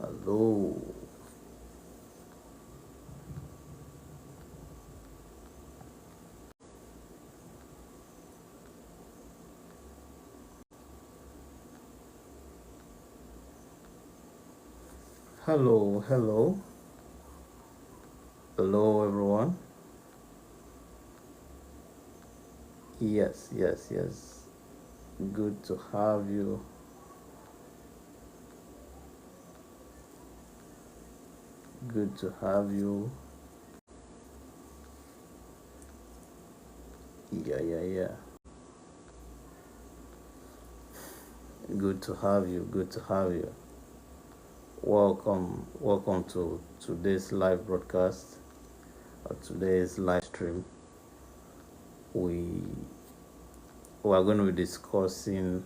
Hello. Hello, hello. Hello, everyone. Yes, yes, yes. Good to have you. Good to have you. Yeah, yeah, yeah. Good to have you. Good to have you. Welcome to today's live broadcast or today's live stream. We we are going to be discussing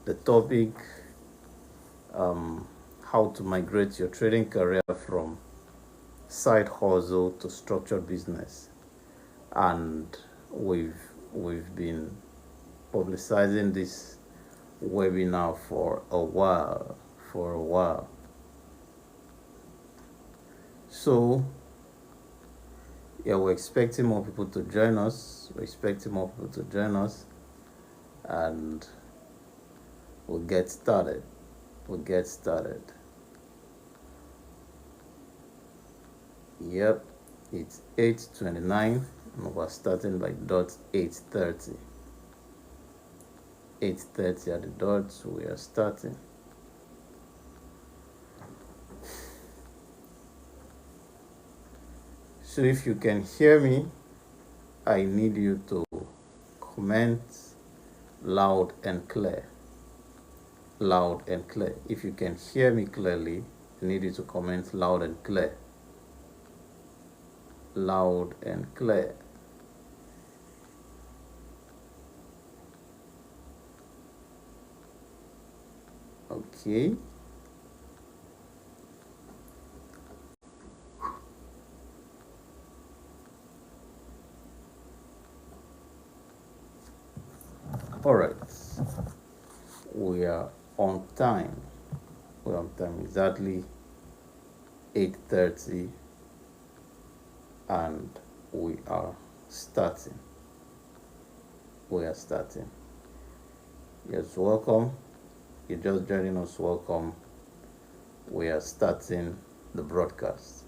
the topic um, how to migrate your trading career from side hustle to structured business. And we've we've been publicizing this webinar for a while. So yeah, we're expecting more people to join us. And we'll get started. Yep, it's 8:29 and we're starting by dot 8:30. 8:30 at the dot, so we are starting. So if you can hear me, I need you to comment loud and clear. Loud and clear. If you can hear me clearly, I need you to comment loud and clear. Loud and clear. Okay. All right. We are on time. We're on time, exactly 8:30, and we are starting. Yes, welcome. You're just joining us. Welcome. We are starting the broadcast.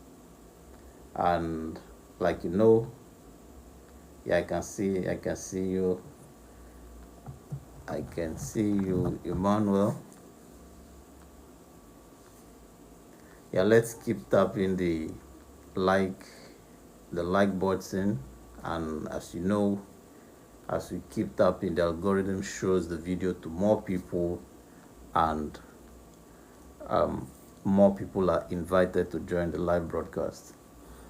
And like yeah, I can see you. I can see you, Emmanuel. Yeah, let's keep tapping the like button, and as you know, as we keep tapping, the algorithm shows the video to more people, and more people are invited to join the live broadcast.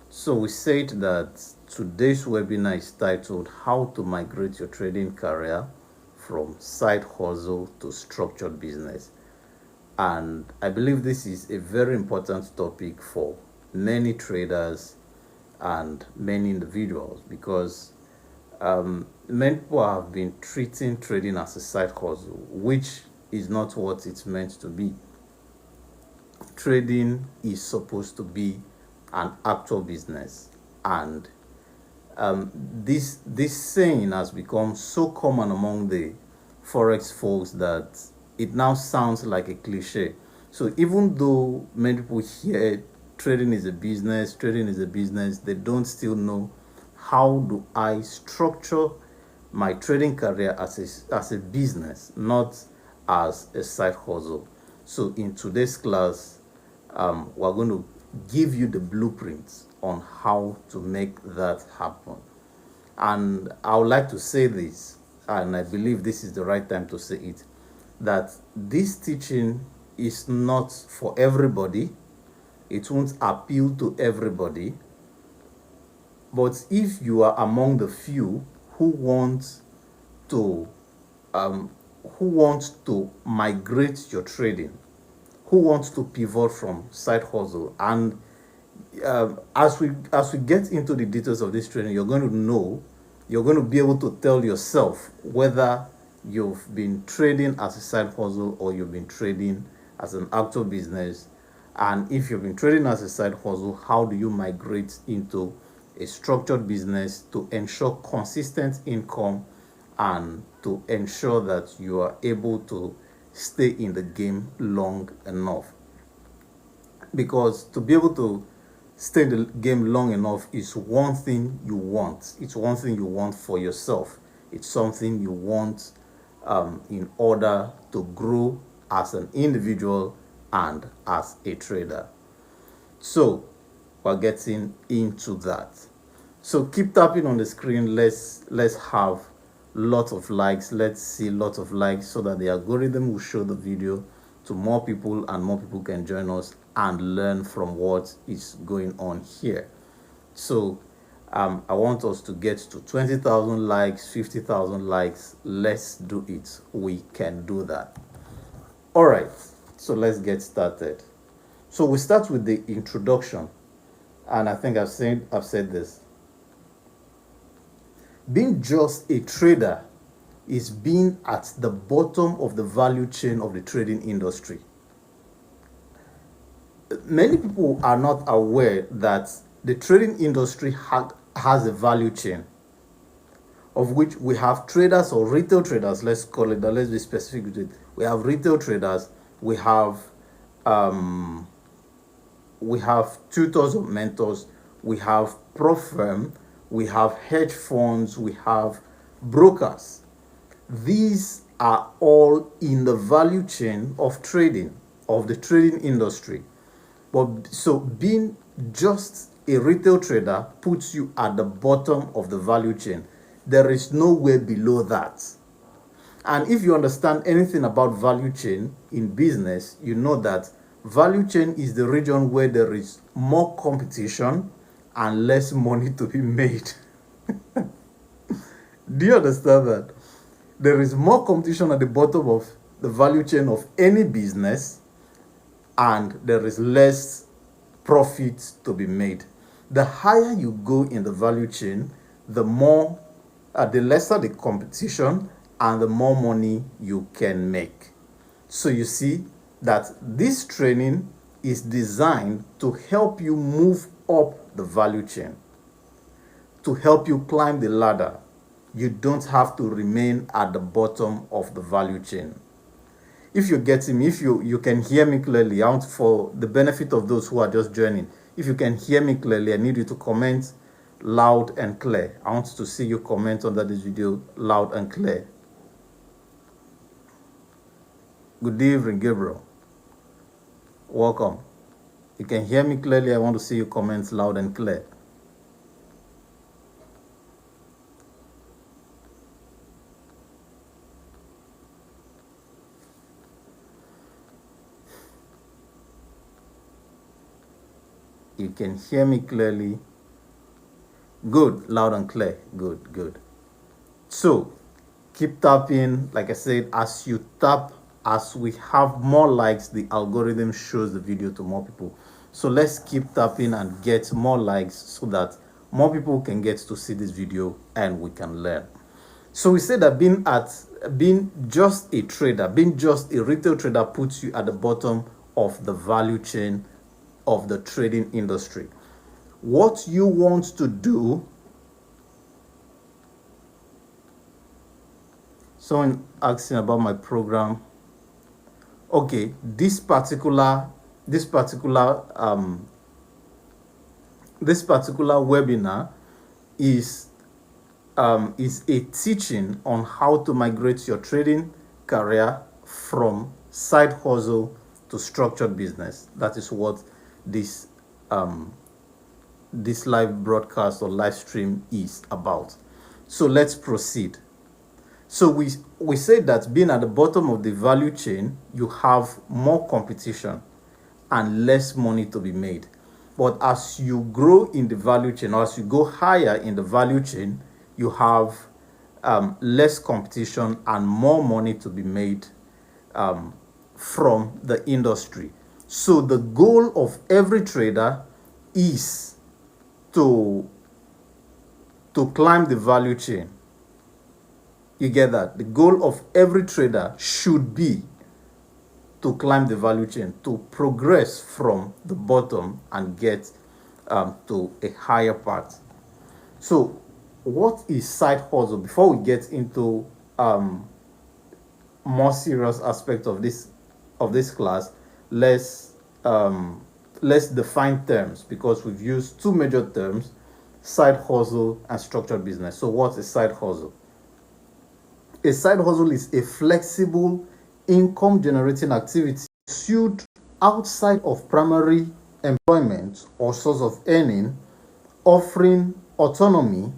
So we said that today's webinar is titled How to Migrate Your Trading Career from Side Hustle to Structured Business. And I believe this is a very important topic for many traders and many individuals, because many people have been treating trading as a side hustle, which is not what it's meant to be. Trading is supposed to be an actual business, and this saying has become so common among the forex folks that it now sounds like a cliche. So even though many people hear trading is a business, they don't still know how do I structure my trading career as a business, not as a side hustle. So in today's class, we're going to give you the blueprints on how to make that happen. And I would like to say this, and I believe this is the right time to say it, that this teaching is not for everybody. It won't appeal to everybody. But if you are among the few who want to um, migrate your trading, who wants to pivot from side hustle, and as we get into the details of this training, you're going to be able to tell yourself whether you've been trading as a side hustle or you've been trading as an actual business. And if you've been trading as a side hustle, how do you migrate into a structured business to ensure consistent income and to ensure that you are able to stay in the game long enough? Because to be able to stay in the game long enough is one thing you want. It's one thing you want for yourself. It's something you want in order to grow as an individual and as a trader. So we're getting into that. So keep tapping on the screen. Let's have lots of likes. Let's see lots of likes so that the algorithm will show the video to more people and more people can join us and learn from what is going on here. So I want us to get to 20,000 likes, 50,000 likes. Let's do it. We can do that. All right, so let's get started. So we start with the introduction, and I think I've said this. Being just a trader is being at the bottom of the value chain of the trading industry. Many people are not aware that the trading industry has a value chain, of which we have traders or retail traders, let's call it that, let's be specific with it. We have retail traders, we have tutors or mentors, we have pro firm, we have hedge funds, we have brokers. These are all in the value chain of trading, of the trading industry. But so being just a retail trader puts you at the bottom of the value chain. There is nowhere below that. And if you understand anything about value chain in business, you know that value chain is the region where there is more competition and less money to be made. Do you understand that? There is more competition at the bottom of the value chain of any business, and there is less profit to be made. The higher you go in the value chain, the lesser the competition and the more money you can make. So you see that this training is designed to help you move up the value chain, to help you climb the ladder. You don't have to remain at the bottom of the value chain. If you're getting me, if you can hear me clearly, for the benefit of those who are just joining, if you can hear me clearly, I need you to comment loud and clear. I want to see you comment under this video loud and clear. Good evening, Gabriel. Welcome. You can hear me clearly. I want to see you comment loud and clear. You can hear me clearly. Good, loud and clear. Good, good. So keep tapping. Like I said, as you tap, as we have more likes, the algorithm shows the video to more people. So let's keep tapping and get more likes so that more people can get to see this video and we can learn. So we say that being just a trader, being just a retail trader puts you at the bottom of the value chain of the trading industry. What you want to do, someone asking about my program. Okay, this particular webinar is a teaching on how to migrate your trading career from side hustle to structured business. That is what this live broadcast or live stream is about. So let's proceed. So we say that being at the bottom of the value chain, you have more competition and less money to be made. But as you grow in the value chain, or as you go higher in the value chain, you have less competition and more money to be made from the industry. So the goal of every trader is to climb the value chain. You get that? The goal of every trader should be to climb the value chain, to progress from the bottom and get to a higher part. So what is side hustle? Before we get into more serious aspect of this class, let's define terms, because we've used two major terms: side hustle and structured business. So what's a side hustle? A side hustle is a flexible income generating activity pursued outside of primary employment or source of earning, offering autonomy,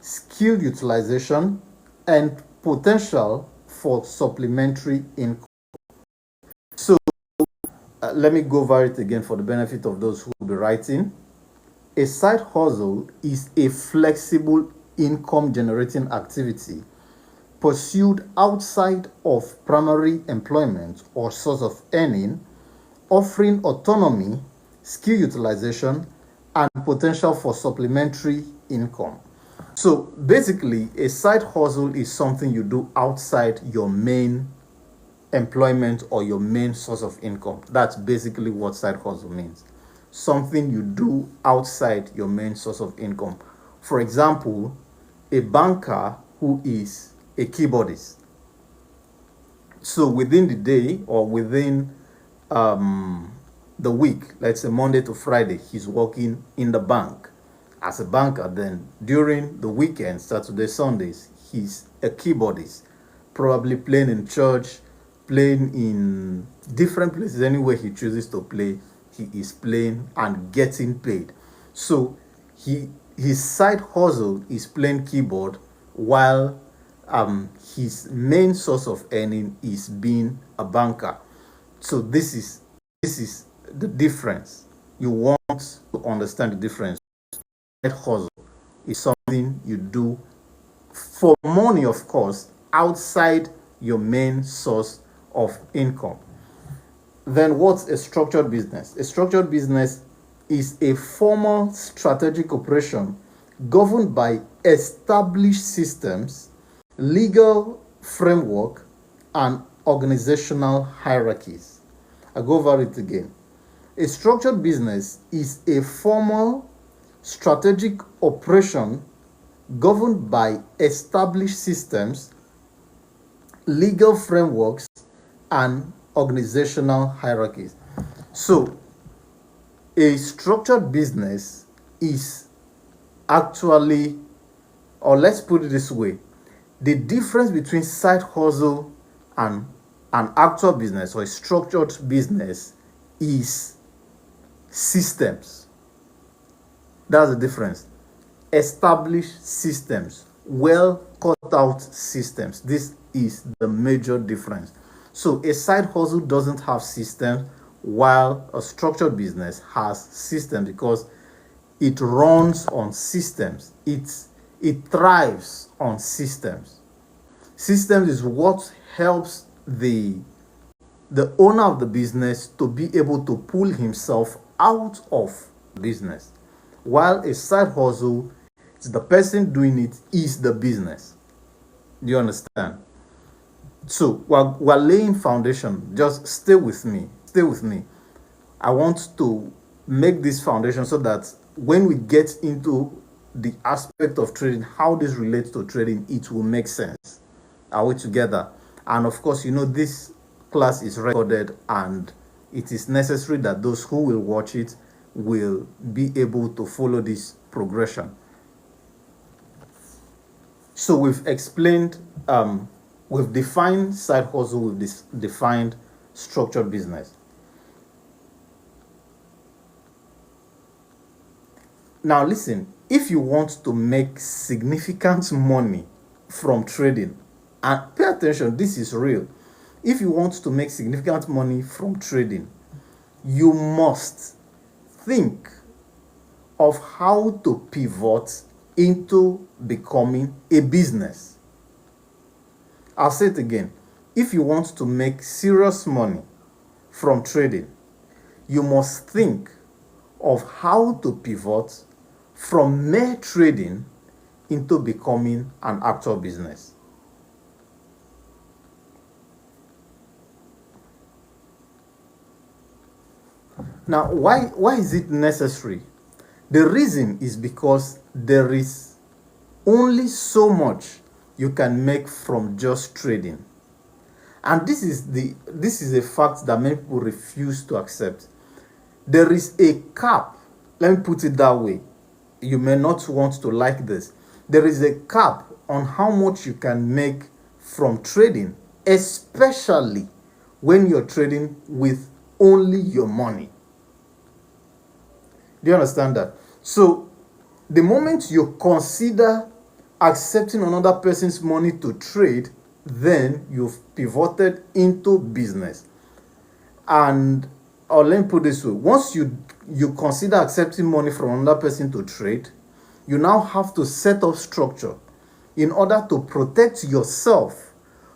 skill utilization, and potential for supplementary income. So let me go over it again for the benefit of those who will be writing. A side hustle is a flexible income generating activity pursued outside of primary employment or source of earning, offering autonomy, skill utilization, and potential for supplementary income. So basically, a side hustle is something you do outside your main employment or your main source of income. That's basically what side hustle means. Something you do outside your main source of income. For example, a banker who is a keyboardist. So within the day or within the week, let's say Monday to Friday, he's working in the bank as a banker. Then during the weekend, Saturday, Sundays, he's a keyboardist, probably playing in church, playing in different places. Anywhere he chooses to play, he is playing and getting paid. So his side hustle is playing keyboard, while his main source of earning is being a banker. So this is the difference. You want to understand the difference. Side hustle is something you do for money, of course, outside your main source of income. Then what's a structured business? A structured business is a formal strategic operation governed by established systems, legal framework, and organizational hierarchies. I go over it again. A structured business is a formal strategic operation governed by established systems, legal frameworks, and organizational hierarchies. So a structured business is actually, or let's put it this way, the difference between side hustle and an actual business or a structured business is systems. That's the difference. Established systems, well cut out systems. This is the major difference. So a side hustle doesn't have systems, while a structured business has systems, because it runs on systems. It thrives on systems. Systems is what helps the owner of the business to be able to pull himself out of business, while a side hustle, the person doing it is the business. Do you understand? So we're laying foundation. Just stay with me. Stay with me. I want to make this foundation so that when we get into the aspect of trading, how this relates to trading, it will make sense. Are we together? And of course, this class is recorded, and it is necessary that those who will watch it will be able to follow this progression. So we've explained, we've defined side hustle, we've defined structured business. Now listen, if you want to make significant money from trading, and pay attention, this is real. If you want to make significant money from trading, you must think of how to pivot into becoming a business. I'll say it again. If you want to make serious money from trading, you must think of how to pivot from mere trading into becoming an actual business. Now, why is it necessary? The reason is because there is only so much you can make from just trading. And this is a fact that many people refuse to accept. There is a cap. Let me put it that way. You may not want to like this. There is a cap on how much you can make from trading, especially when you're trading with only your money. Do you understand that? So the moment you consider accepting another person's money to trade, then you've pivoted into business. And or let me put this way, once you consider accepting money from another person to trade, you now have to set up structure in order to protect yourself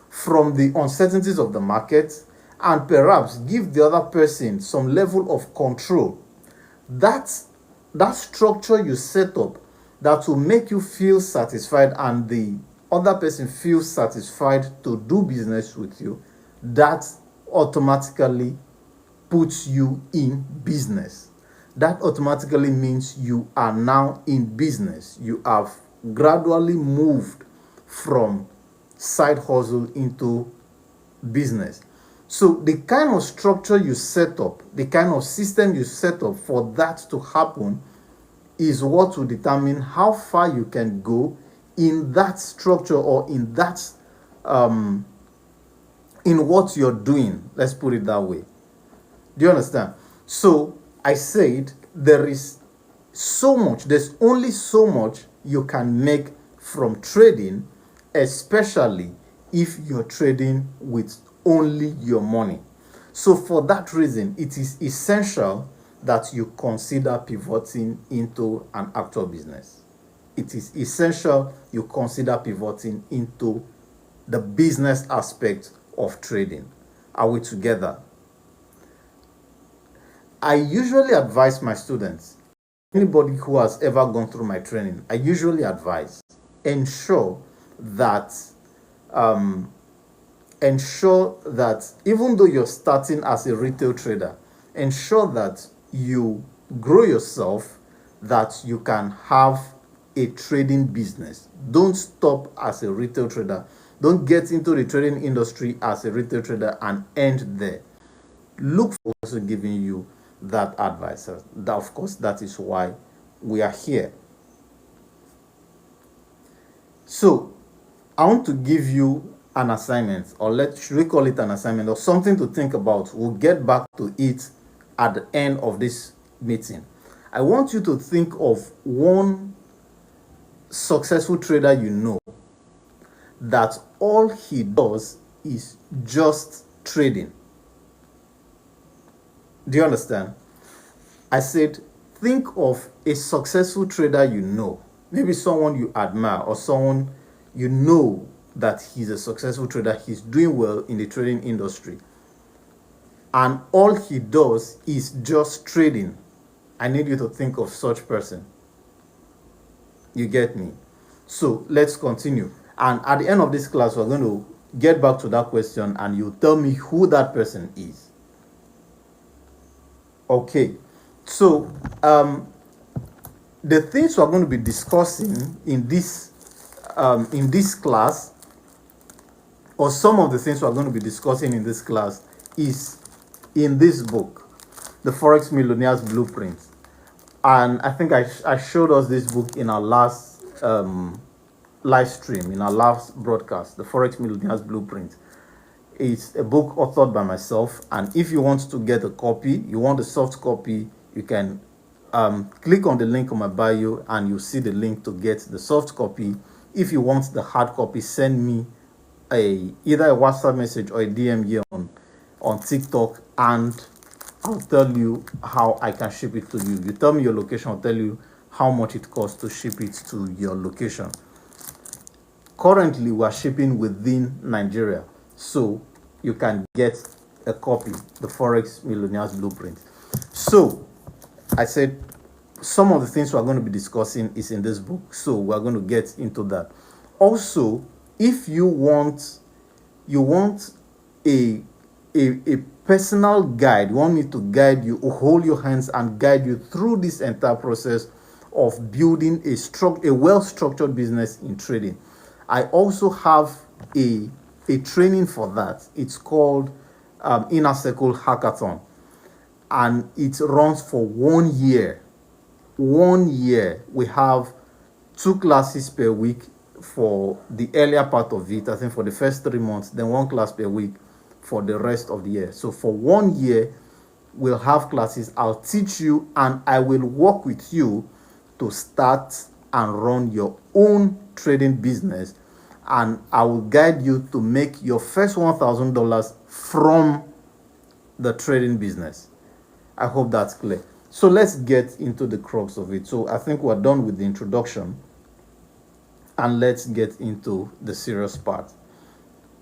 from the uncertainties of the market and perhaps give the other person some level of control. That structure you set up that will make you feel satisfied and the other person feels satisfied to do business with you, that automatically puts you in business. That automatically means you are now in business. You have gradually moved from side hustle into business. So the kind of structure you set up, the kind of system you set up for that to happen is what will determine how far you can go in that structure or in that in what you're doing. Let's put it that way. Do you understand? So I said there's only so much you can make from trading, especially if you're trading with only your money. So for that reason, it is essential that you consider pivoting into an actual business. It is essential you consider pivoting into the business aspect of trading. Are we together? I usually advise my students, anybody who has ever gone through my training, I usually advise ensure that even though you're starting as a retail trader, ensure that you grow yourself, that you can have a trading business. Don't stop as a retail trader. Don't get into the trading industry as a retail trader and end there. Look for also giving you that advice. That, of course, that is why we are here. So I want to give you an assignment, or should we call it an assignment, or something to think about. We'll get back to it at the end of this meeting. I want you to think of one successful trader you know that all he does is just trading. Do you understand? I said, think of a successful trader you know, maybe someone you admire or someone you know that he's a successful trader, he's doing well in the trading industry, and all he does is just trading. I need you to think of such person. You get me? So let's continue. And at the end of this class, we're going to get back to that question and you tell me who that person is. Okay. So the things we're going to be discussing in this class, or some of the things we're going to be discussing in this class, is in this book, The Forex Millionaire's Blueprint. And I think I showed us this book in our last live stream, in our last broadcast, The Forex Millionaire's Blueprint. It's a book authored by myself, and if you want to get a copy, you want a soft copy, you can click on the link on my bio and you see the link to get the soft copy. If you want the hard copy, send me either a WhatsApp message or a DM here on TikTok, and I'll tell you how I can ship it to you. You tell me your location, I'll tell you how much it costs to ship it to your location. Currently, we are shipping within Nigeria, so you can get a copy, The Forex Millionaire's Blueprint. So I said some of the things we're going to be discussing is in this book, so we're going to get into that. Also, if you want a a personal guide. You want me to guide you, hold your hands and guide you through this entire process of building a well-structured business in trading. I also have a training for that. It's called Inner Circle Hackathon, and it runs for 1 year. 1 year. We have 2 classes per week for the earlier part of it, I think for the first 3 months, then 1 class per week for the rest of the year. So for 1 year, we'll have classes. I'll teach you and I will work with you to start and run your own trading business, and I will guide you to make your first $1,000 from the trading business. I hope that's clear. So let's get into the crux of it. So I think we're done with the introduction, and let's get into the serious part.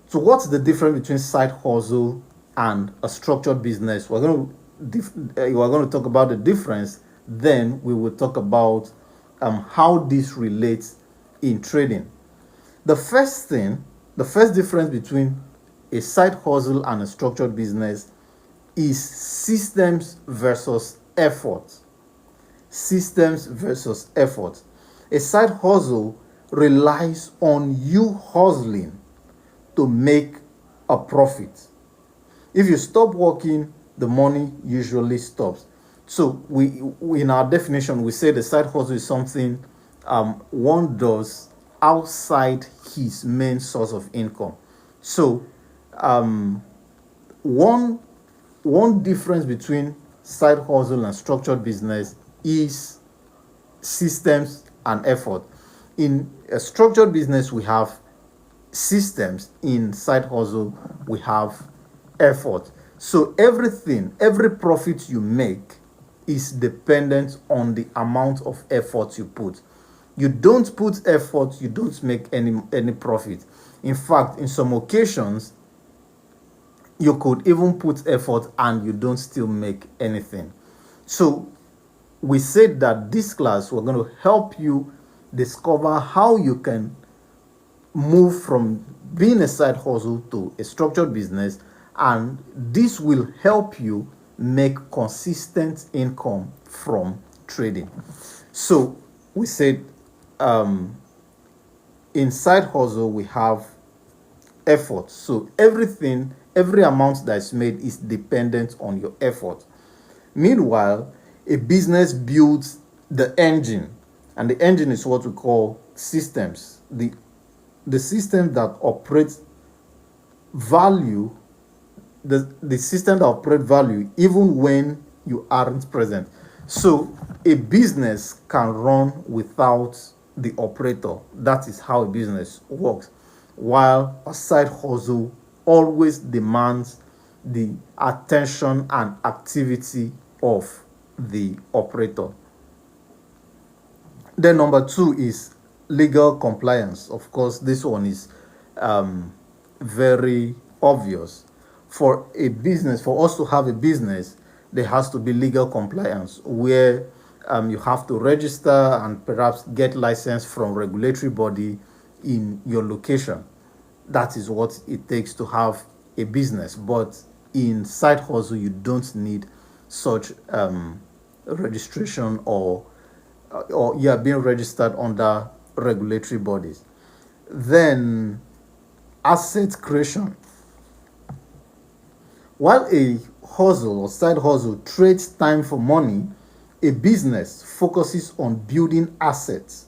So what's the difference between side hustle and a structured business? We're going to talk about the difference. Then we will talk about how this relates in trading. The first difference between a side hustle and a structured business is systems versus effort. Systems versus effort. A side hustle relies on you hustling to make a profit. If you stop working, the money usually stops. So we in our definition, we say the side hustle is something one does outside his main source of income. So one difference between side hustle and structured business is systems and effort. In a structured business, we have systems. In side hustle, we have effort. So every profit you make is dependent on the amount of effort you put. You don't put effort, you don't make any profit. In fact, in some occasions, you could even put effort and you don't still make anything. So we said that this class, we're going to help you discover how you can move from being a side hustle to a structured business, and this will help you make consistent income from trading. So we said in side hustle we have effort. So every amount that is made is dependent on your effort. Meanwhile, a business builds the engine, and the engine is what we call systems. The system that operates value, the system that operates value even when you aren't present. So a business can run without the operator. That is how a business works. While a side hustle always demands the attention and activity of the operator. Then number 2 is legal compliance. Of course, this one is very obvious. For us to have a business, there has to be legal compliance, where you have to register and perhaps get license from regulatory body in your location. That is what it takes to have a business. But in side hustle, you don't need such registration or you are being registered under regulatory bodies. Then asset creation. While a hustle or side hustle trades time for money, a business focuses on building assets,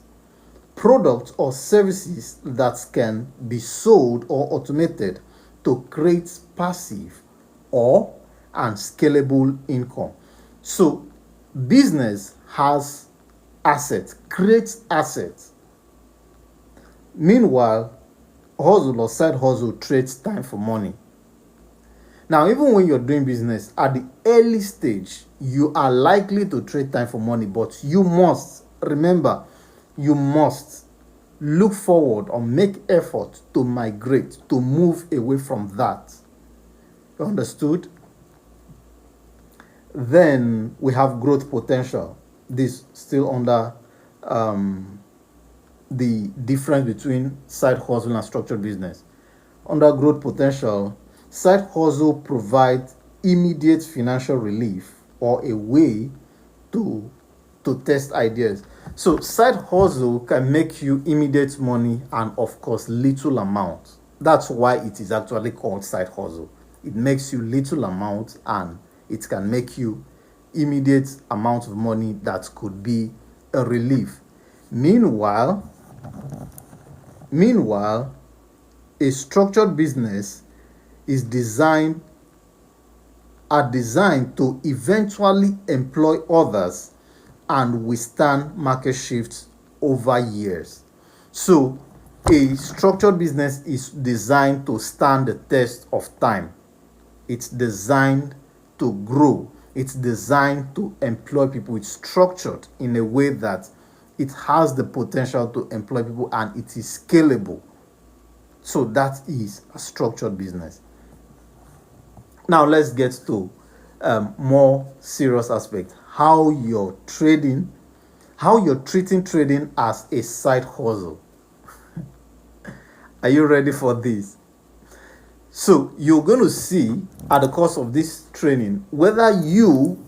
products or services that can be sold or automated to create passive and scalable income. So business has assets, creates assets. Meanwhile, hustle or side hustle trades time for money. Now, even when you're doing business at the early stage, you are likely to trade time for money, but you must look forward or make effort to migrate, to move away from that. You understood? Then we have growth potential. This still under the difference between side hustle and structured business. Under growth potential, Side hustle provides immediate financial relief or a way to test ideas. So side hustle can make you immediate money and of course little amount. That's why it is actually called side hustle. It makes you little amount and it can make you immediate amount of money that could be a relief. Meanwhile, a structured business is designed to eventually employ others and withstand market shifts over years. So, a structured business is designed to stand the test of time. It's designed to grow. It's designed to employ people. It's structured in a way that it has the potential to employ people and it is scalable. So that is a structured business. Now let's get to more serious aspect. How you're treating trading as a side hustle. Are you ready for this? So you're going to see at the course of this training whether you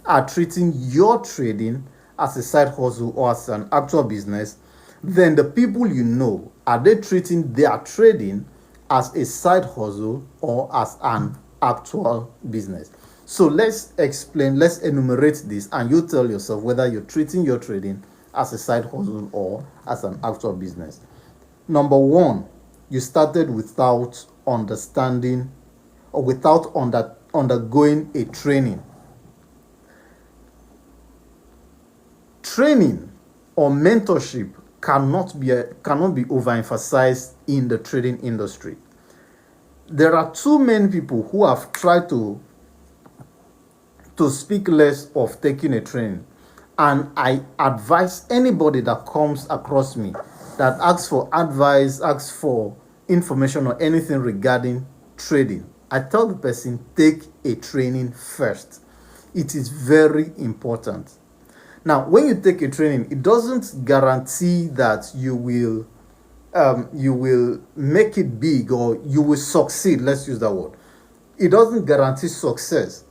are treating your trading as a side hustle or as an actual business. Then the people you know, are they treating their trading as a side hustle or as an actual business? So let's enumerate this and you tell yourself whether you're treating your trading as a side hustle or as an actual business. Number one, you started without understanding or without undergoing a training. Training or mentorship cannot be overemphasized in the trading industry. There are too many people who have tried to speak less of taking a training, and I advise anybody that comes across me that asks for advice, asks for information or anything regarding trading, I tell the person, take a training first. It is very important. Now, when you take a training, it doesn't guarantee that you will make it big or you will succeed. Let's use that word. It doesn't guarantee success,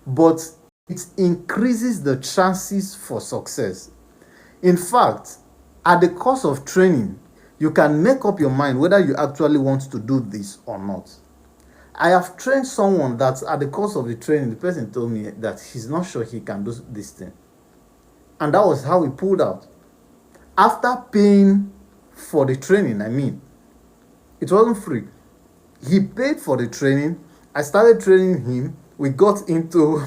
but it increases the chances for success. In fact, at the course of training, you can make up your mind whether you actually want to do this or not. I have trained someone that at the course of the training, the person told me that he's not sure he can do this thing. And that was how he pulled out. After paying for the training, it wasn't free. He paid for the training. I started training him. We got into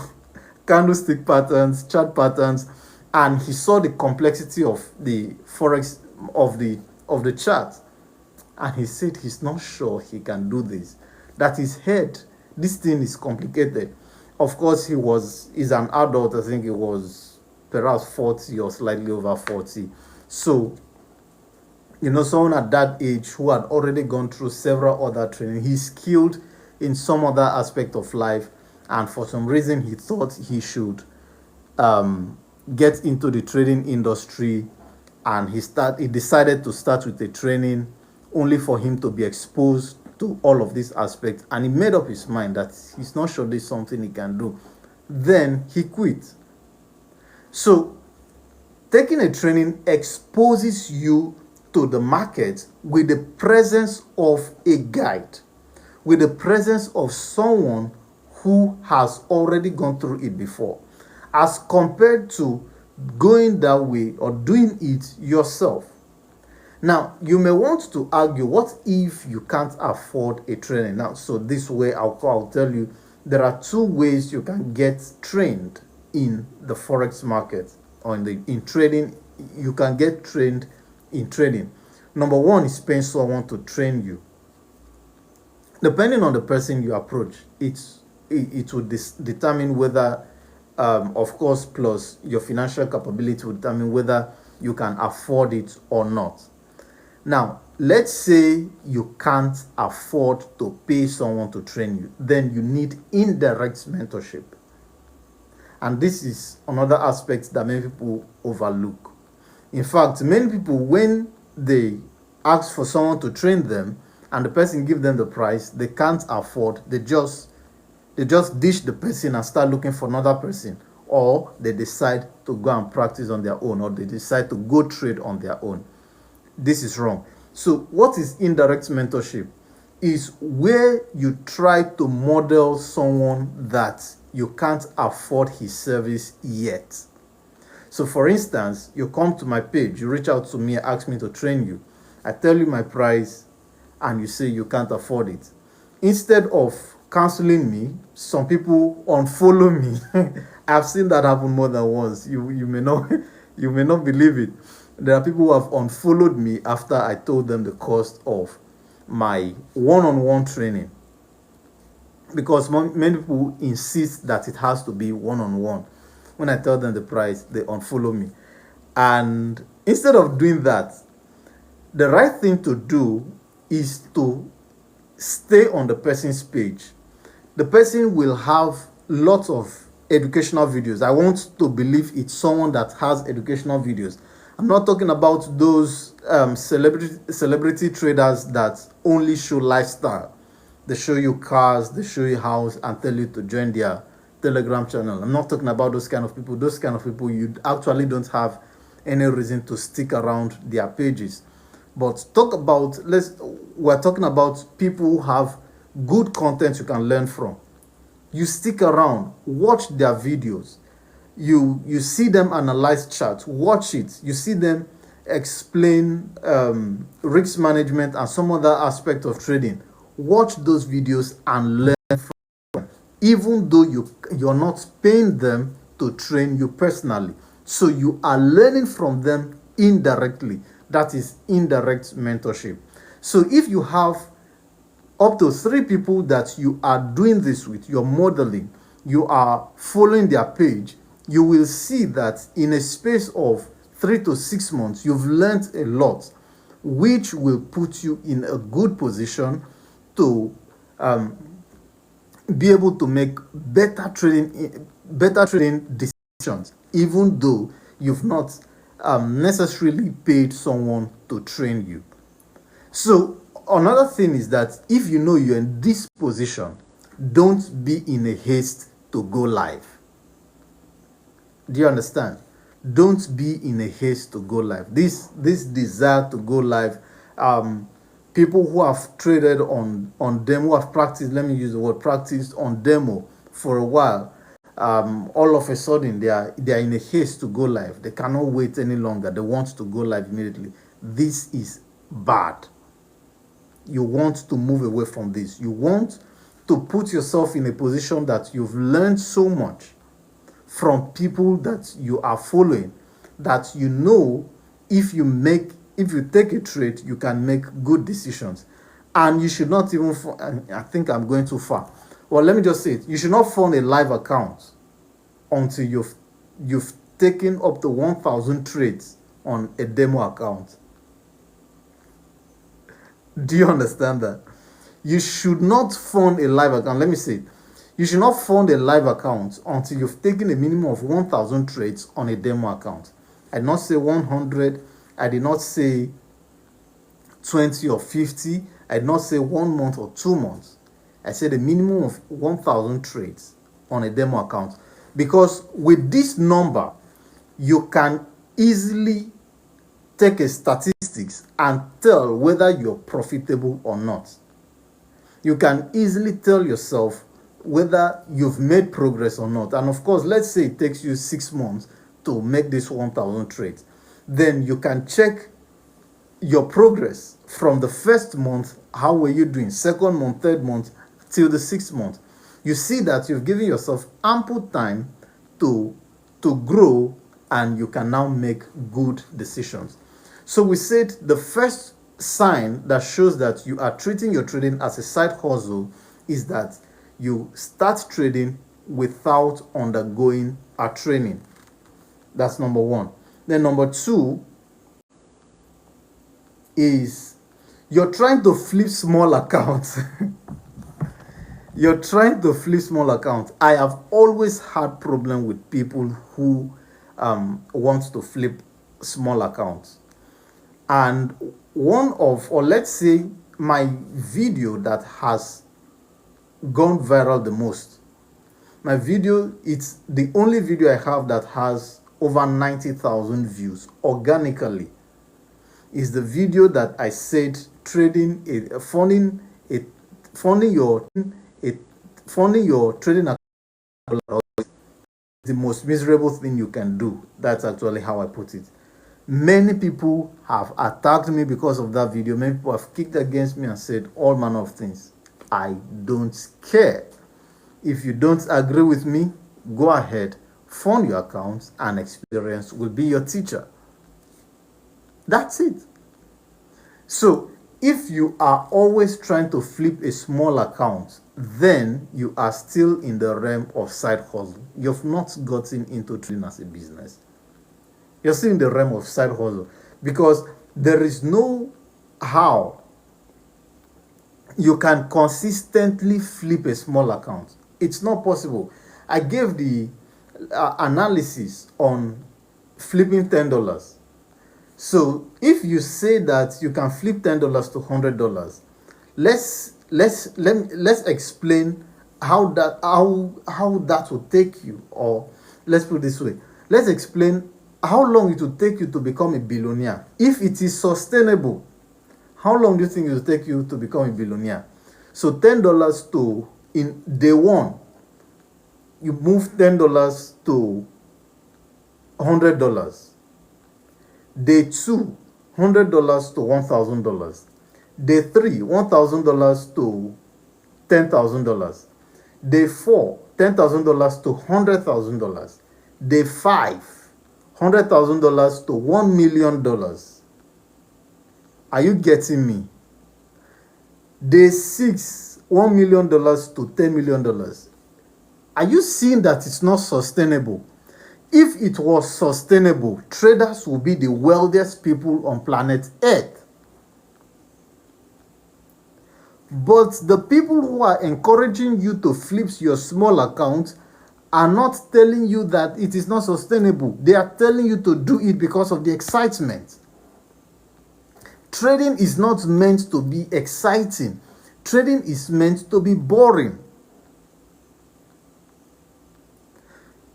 candlestick patterns, chart patterns, and he saw the complexity of the Forex of the chart. And he said he's not sure he can do this. That his head, this thing is complicated. Of course, he's an adult. I think he was perhaps 40 or slightly over 40. So, someone at that age who had already gone through several other training, he's skilled in some other aspect of life, and for some reason he thought he should get into the trading industry, and he decided to start with a training only for him to be exposed to all of these aspects, and he made up his mind that he's not sure this is something he can do. Then he quit. So taking a training exposes you to the market with the presence of a guide, with the presence of someone who has already gone through it before, as compared to going that way or doing it yourself. Now, you may want to argue, what if you can't afford a training? Now, so this way, I'll tell you, there are two ways you can get trained in the Forex market or in trading. You can get trained in trading. Number one is paying someone to train you. Depending on the person you approach, it will determine whether, of course, plus your financial capability will determine whether you can afford it or not. Now, let's say you can't afford to pay someone to train you, then you need indirect mentorship. And this is another aspect that many people overlook. In fact, many people, when they ask for someone to train them, and the person give them the price they can't afford, they just ditch the person and start looking for another person, or they decide to go and practice on their own, or they decide to go trade on their own. This is wrong. So what is indirect mentorship? Is where you try to model someone that you can't afford his service yet. So for instance, you come to my page, you reach out to me, ask me to train you. I tell you my price and you say you can't afford it. Instead of canceling me, some people unfollow me. I've seen that happen more than once. You may not you may not believe it. There are people who have unfollowed me after I told them the cost of my one-on-one training, because many people insist that it has to be one-on-one. When I tell them the price, they unfollow me. And instead of doing that, the right thing to do is to stay on the person's page. The person will have lots of educational videos. I want to believe it's someone that has educational videos. I'm not talking about those celebrity traders that only show lifestyle. They show you cars, they show you house, and tell you to join their Telegram channel. I'm not talking about those kind of people. Those kind of people, you actually don't have any reason to stick around their pages. But we're talking about people who have good content you can learn from. You stick around, watch their videos. You see them analyze charts, watch it. You see them explain risk management and some other aspect of trading. Watch those videos and learn from them, even though you're not paying them to train you personally. So you are learning from them indirectly. That is indirect mentorship. So if you have up to 3 people that you are doing this with, you're modeling, you are following their page, you will see that in a space of 3 to 6 months, you've learned a lot, which will put you in a good position to be able to make better trading decisions, even though you've not necessarily paid someone to train you. So another thing is that if you know you're in this position, don't be in a haste to go live. Do you understand? Don't be in a haste to go live. This desire to go live, people who have traded on demo, have practiced, let me use the word practiced on demo for a while, all of a sudden they are in a haste to go live. They cannot wait any longer. They want to go live immediately. This is bad. You want to move away from this. You want to put yourself in a position that you've learned so much from people that you are following, that you know if you take a trade, you can make good decisions. And you should not even, I think I'm going too far. Well, let me just say it. You should not fund a live account until you've taken up to 1,000 trades on a demo account. Do you understand that? You should not fund a live account. Let me say it. You should not fund a live account until you've taken a minimum of 1,000 trades on a demo account. I did not say 100. I did not say 20 or 50. I did not say 1 month or 2 months. I said a minimum of 1,000 trades on a demo account. Because with this number, you can easily take a statistics and tell whether you're profitable or not. You can easily tell yourself whether you've made progress or not. And of course, let's say it takes you 6 months to make this 1,000 trades. Then you can check your progress from the first month. How were you doing? Second month, third month, till the 6th month. You see that you've given yourself ample time to grow, and you can now make good decisions. So we said the first sign that shows that you are treating your trading as a side hustle is that you start trading without undergoing a training. That's number 1. Then number 2 is you're trying to flip small accounts. You're trying to flip small accounts. I have always had problem with people who want to flip small accounts. And let's say my video that has gone viral the most. My video, it's the only video I have that has over 90,000 views organically. Is the video that I said trading funding your trading account is the most miserable thing you can do. That's actually how I put it. Many people have attacked me because of that video. Many people have kicked against me and said all manner of things. I don't care. If you don't agree with me, go ahead, fund your accounts, and experience will be your teacher. That's it. So if you are always trying to flip a small account, then you are still in the realm of side hustle. You've not gotten into trading as a business. You're still in the realm of side hustle, because there is no how you can consistently flip a small account. It's not possible. I gave the analysis on flipping $10. So if you say that you can flip $10 to $100, let's explain how that will take you. Or let's put it this way, let's explain how long it will take you to become a billionaire. If it is sustainable, how long do you think it will take you to become a billionaire? So $10 to, in day one, you move $10 to $100. Day two, $100 to $1,000. Day three, $1,000 to $10,000. Day four, $10,000 to $100,000. Day five, $100,000 to $1 million. Are you getting me? Day six, $1 million to $10 million. Are you seeing that it's not sustainable? If it was sustainable, traders would be the wealthiest people on planet Earth. But the people who are encouraging you to flip your small account are not telling you that it is not sustainable. They are telling you to do it because of the excitement. Trading is not meant to be exciting. Trading is meant to be boring.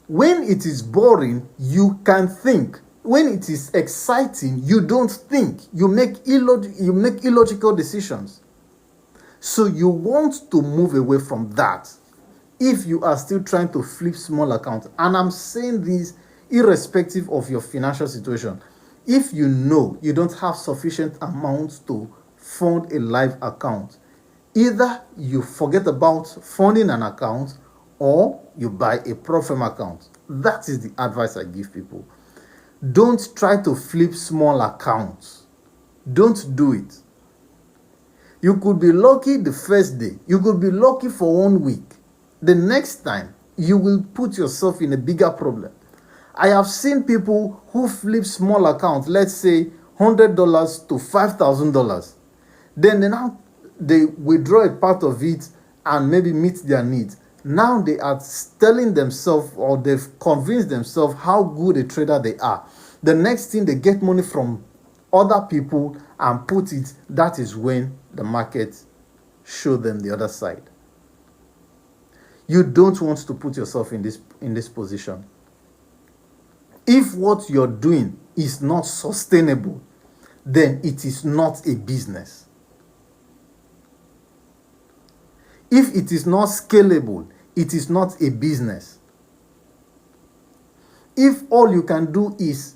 When it is boring, you can think. When it is exciting, you don't think. You make illogical decisions. So you want to move away from that if you are still trying to flip small accounts. And I'm saying this irrespective of your financial situation. If you know you don't have sufficient amounts to fund a live account, either you forget about funding an account or you buy a Pro-Firm account. That is the advice I give people. Don't try to flip small accounts. Don't do it. You could be lucky the first day. You could be lucky for 1 week. The next time, you will put yourself in a bigger problem. I have seen people who flip small accounts, let's say $100 to $5,000. Then they withdraw a part of it and maybe meet their needs. Now they are telling themselves, or they've convinced themselves how good a trader they are. The next thing, they get money from other people and put it. That is when the market show them the other side. You don't want to put yourself in this position. If what you're doing is not sustainable, then it is not a business. If it is not scalable, it is not a business. If all you can do is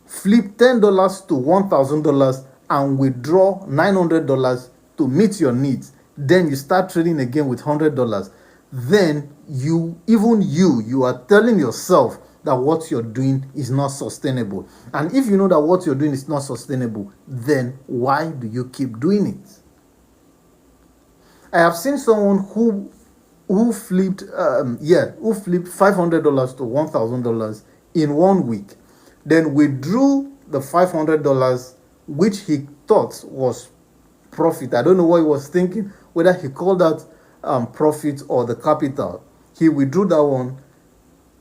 flip $10 to $1,000 and withdraw $900 to meet your needs, then you start trading again with $100, then you are telling yourself that what you're doing is not sustainable. And if you know that what you're doing is not sustainable, then why do you keep doing it? I have seen someone who flipped $500 to $1,000 in 1 week, then withdrew the $500, which he thought was profit. I don't know what he was thinking, whether he called that profit or the capital. He withdrew that one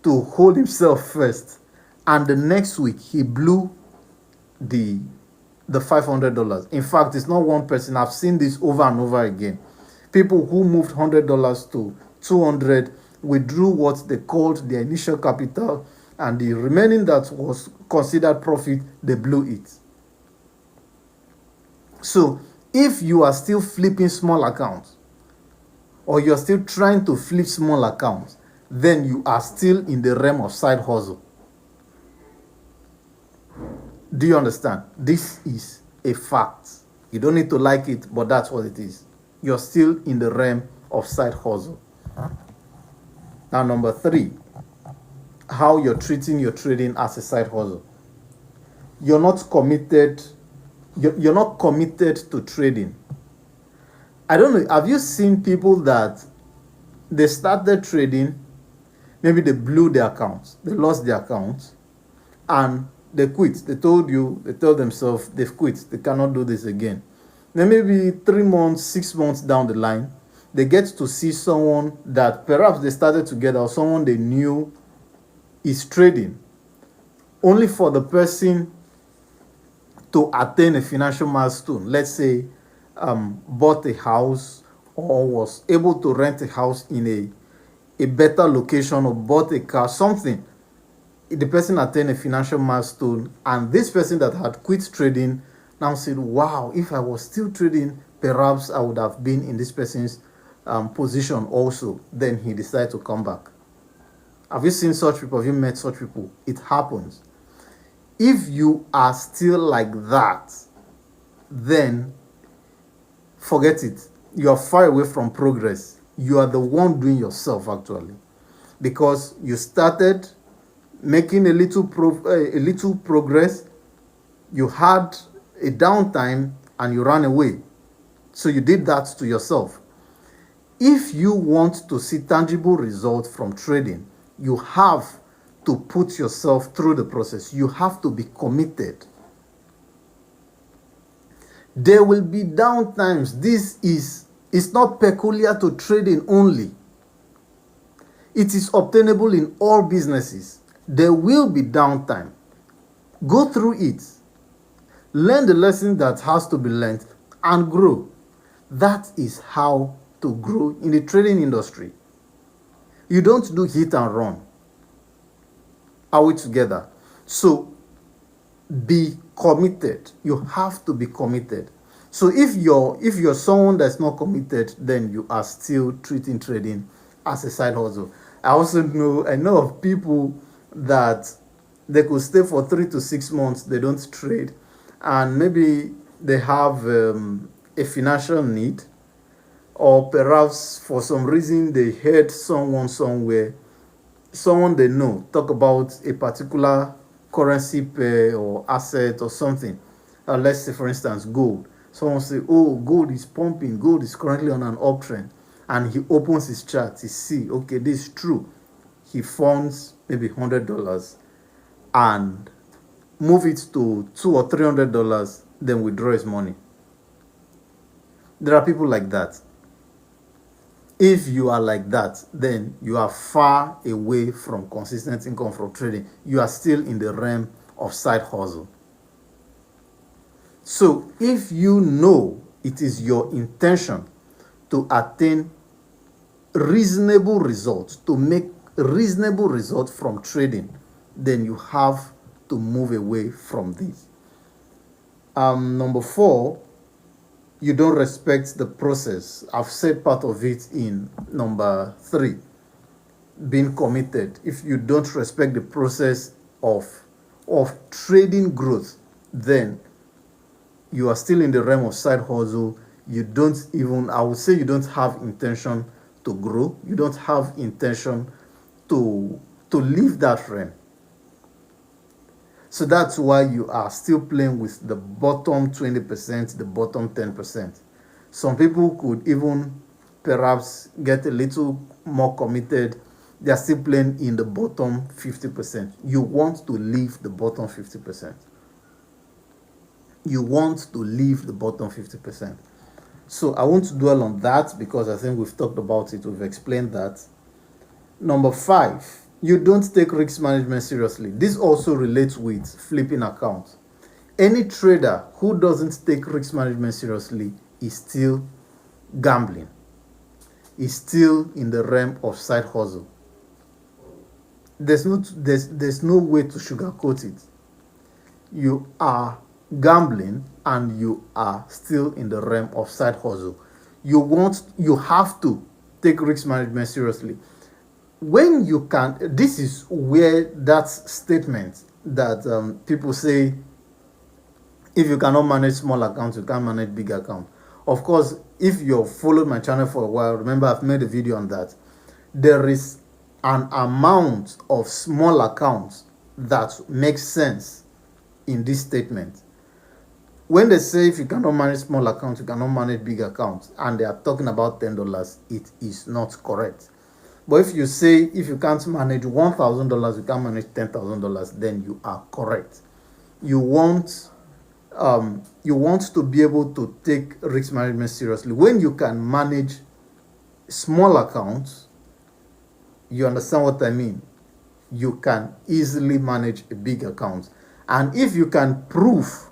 to hold himself first, and the next week he blew the the $500. In fact, it's not one person. I've seen this over and over again. People who moved $100 to 200 withdrew what they called their initial capital, and the remaining that was considered profit, they blew it. So if you are still flipping small accounts, or you're still trying to flip small accounts, then you are still in the realm of side hustle. Do you understand? This is a fact. You don't need to like it, but that's what it is. You're still in the realm of side hustle. Now, number 3, how you're treating your trading as a side hustle. You're not committed to trading. I don't know, have you seen people that they started trading, maybe they blew their accounts, they lost their accounts, and they quit. They tell themselves they've quit, they cannot do this again. Then maybe 3 months, 6 months down the line, they get to see someone that perhaps they started together, or someone they knew is trading, only for the person to attain a financial milestone. Let's say bought a house, or was able to rent a house in a better location, or bought a car, something. The person attained a financial milestone, and this person that had quit trading now said, wow, if I was still trading, perhaps I would have been in this person's position also. Then he decided to come back. Have you seen such people? Have you met such people? It happens. If you are still like that, then forget it. You are far away from progress. You are the one doing yourself, actually, because you started making a little progress. You had a downtime and you ran away. So you did that to yourself. If you want to see tangible results from trading, you have to put yourself through the process. You have to be committed. There will be downtimes. It's not peculiar to trading only. It is obtainable in all businesses. There will be downtime. Go through it. Learn the lesson that has to be learned and grow. That is how to grow in the trading industry. You don't do hit and run. Are we together? So be committed. You have to be committed. So if you're someone that's not committed, then you are still treating trading as a side hustle. I know of people that they could stay for 3 to 6 months, they don't trade, and maybe they have a financial need, or perhaps for some reason they heard someone somewhere, someone they know, talk about a particular currency pair or asset or something. Let's say, for instance, gold. Someone say, oh, gold is pumping, gold is currently on an uptrend, and he opens his chart, he see, okay, this is true. He funds maybe $100 and move it to $200 or $300, then withdraw his money. There are people like that. If you are like that, then you are far away from consistent income from trading. You are still in the realm of side hustle. So if you know it is your intention to attain reasonable results, to make reasonable results from trading, then you have to move away from this. Number 4, you don't respect the process. I've said part of it in number 3, being committed. If you don't respect the process of trading growth, then you are still in the realm of side hustle. I would say you don't have intention to grow. You don't have intention to leave that realm. So that's why you are still playing with the bottom 20%, the bottom 10%. Some people could even perhaps get a little more committed. They are still playing in the bottom 50%. You want to leave the bottom 50%. You want to leave the bottom 50%. So I won't dwell on that because I think we've talked about it. We've explained that. Number 5, you don't take risk management seriously. This also relates with flipping accounts. Any trader who doesn't take risk management seriously is still gambling, is still in the realm of side hustle. There's no way to sugarcoat it. You are gambling and you are still in the realm of side hustle. You have to take risk management seriously. When you can, this is where that statement that people say, if you cannot manage small accounts, you can't manage big accounts. Of course, if you've followed my channel for a while, remember I've made a video on that. There is an amount of small accounts that makes sense in this statement. When they say if you cannot manage small accounts, you cannot manage big accounts, and they are talking about $10, it is not correct. But if you say if you can't manage $1,000, you can't manage $10,000, then you are correct. You want to be able to take risk management seriously. When you can manage small accounts, you understand what I mean? You can easily manage a big account. And if you can prove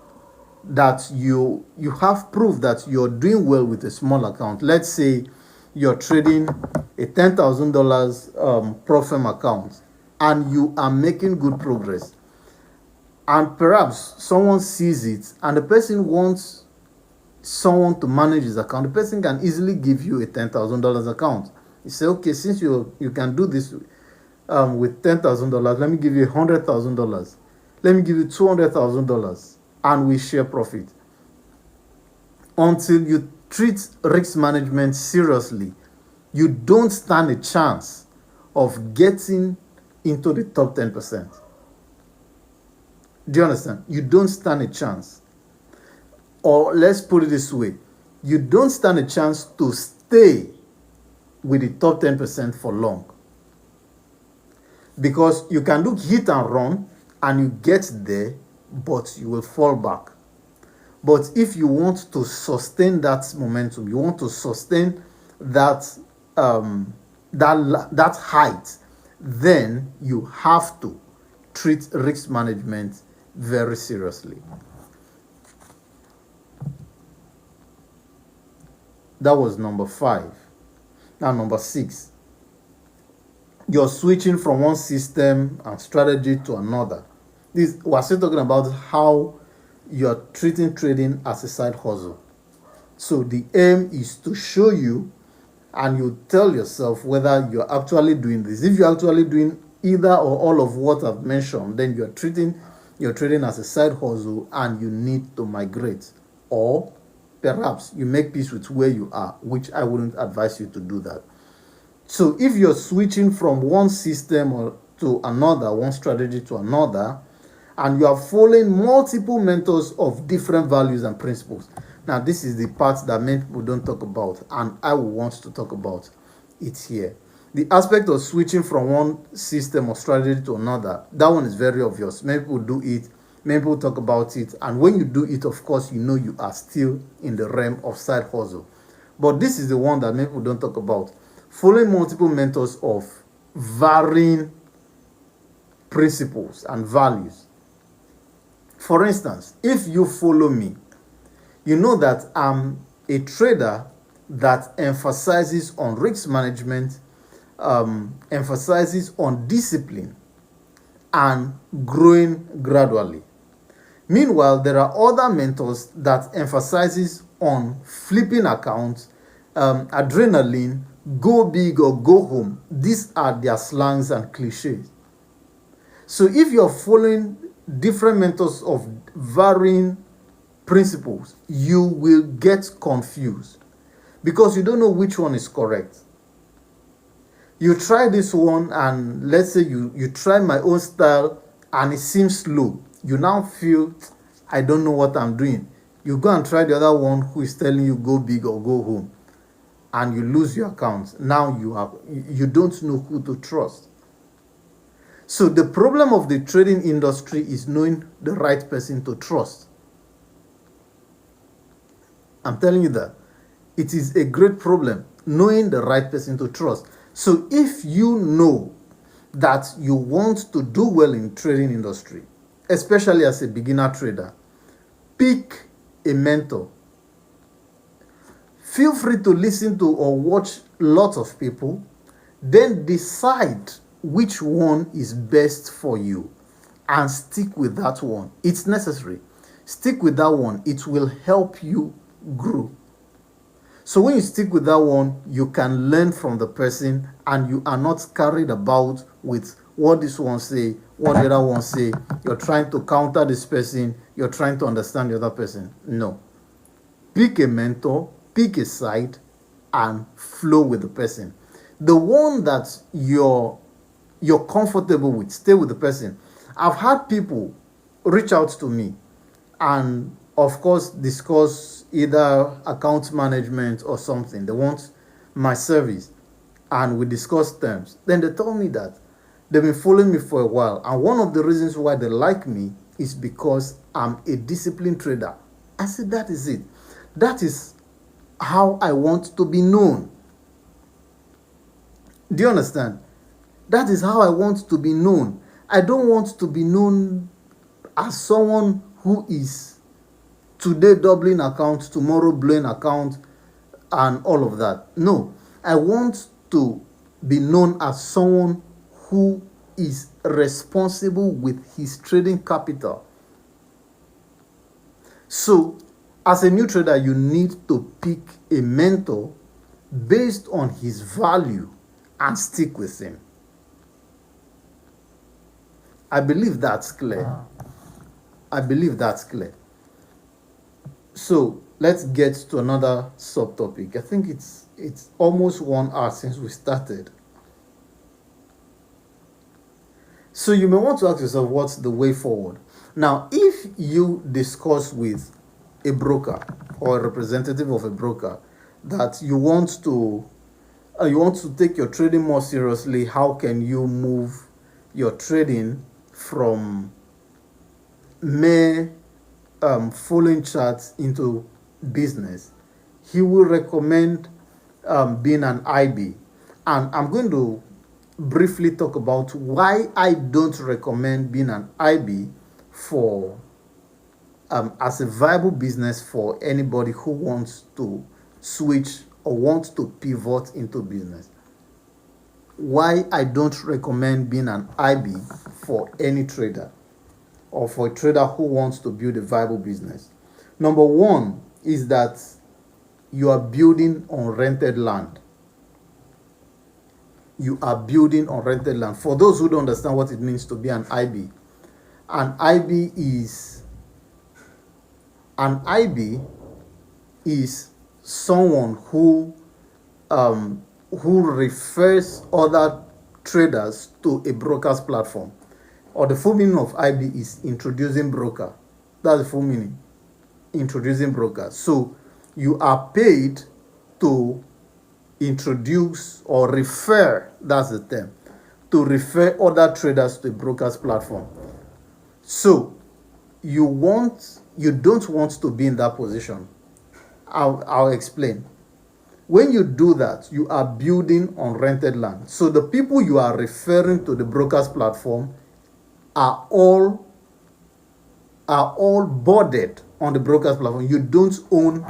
that you have proof that you're doing well with a small account, let's say you're trading a $10,000 Profem account and you are making good progress, and perhaps someone sees it and the person wants someone to manage his account, the person can easily give you a $10,000 account. You say, okay, since you can do this with $10,000, let me give you $100,000. Let me give you $200,000 and we share profit. Until you treat risk management seriously, you don't stand a chance of getting into the top 10%. Do you understand? You don't stand a chance. Or let's put it this way, you don't stand a chance to stay with the top 10% for long. Because you can do hit and run and you get there, but you will fall back. But if you want to sustain that momentum, you want to sustain that that height, then you have to treat risk management very seriously. That was number 5. Now number 6. You're switching from one system and strategy to another. We're still talking about how you're treating trading as a side hustle. So the aim is to show you, and you tell yourself whether you're actually doing this. If you're actually doing either or all of what I've mentioned, then you're trading as a side hustle and you need to migrate. Or perhaps you make peace with where you are, which I wouldn't advise you to do that. So if you're switching from one system or to another, one strategy to another, and you are following multiple mentors of different values and principles. Now, this is the part that many people don't talk about, and I will want to talk about it here. The aspect of switching from one system or strategy to another, that one is very obvious. Many people do it, many people talk about it, and when you do it, of course, you know you are still in the realm of side hustle. But this is the one that many people don't talk about. Following multiple mentors of varying principles and values. For instance, if you follow me, you know that I'm a trader that emphasizes on risk management, emphasizes on discipline, and growing gradually. Meanwhile, there are other mentors that emphasizes on flipping accounts, adrenaline, go big or go home. These are their slangs and cliches. So if you're following different mentors of varying principles, you will get confused because you don't know which one is correct. You try this one, and let's say you try my own style and it seems slow. You now feel, I don't know what I'm doing. You go and try the other one who is telling you go big or go home, and you lose your account. Now you don't know who to trust. So the problem of the trading industry is knowing the right person to trust. I'm telling you that. It is a great problem, knowing the right person to trust. So if you know that you want to do well in trading industry, especially as a beginner trader, pick a mentor. Feel free to listen to or watch lots of people, then decide which one is best for you and stick with that one. It's necessary. Stick with that one. It will help you grow. So when you stick with that one, you can learn from the person and you are not carried about with what this one say, what the other one say. You're trying to counter this person. You're trying to understand the other person. No. Pick a mentor, pick a side, and flow with the person. The one that you're comfortable with, stay with the person. I've had people reach out to me and, of course, discuss either account management or something. They want my service, and we discuss terms. Then they told me that they've been following me for a while, and one of the reasons why they like me is because I'm a disciplined trader. I said, that is it. That is how I want to be known. Do you understand? That is how I want to be known. I don't want to be known as someone who is today doubling account, tomorrow blowing account, and all of that. No, I want to be known as someone who is responsible with his trading capital. So, as a new trader, you need to pick a mentor based on his value and stick with him. I believe that's clear. I believe that's clear. So let's get to another subtopic. I think it's almost 1 hour since we started. So you may want to ask yourself, what's the way forward? Now, if you discuss with a broker or a representative of a broker that you want to take your trading more seriously, how can you move your trading from mere following charts into business, he will recommend being an IB. And I'm going to briefly talk about why I don't recommend being an IB for as a viable business for anybody who wants to switch or wants to pivot into business. Why I don't recommend being an IB for any trader or for a trader who wants to build a viable business. Number one is that you are building on rented land. You are building on rented land. For those who don't understand what it means to be an IB is someone who refers other traders to a broker's platform. Or the full meaning of IB is introducing broker. That's the full meaning. Introducing broker. So you are paid to introduce or refer, that's the term, to refer other traders to a broker's platform. So you don't want to be in that position. I'll explain. When you do that, you are building on rented land. So the people you are referring to the broker's platform are all boarded on the broker's platform. You don't own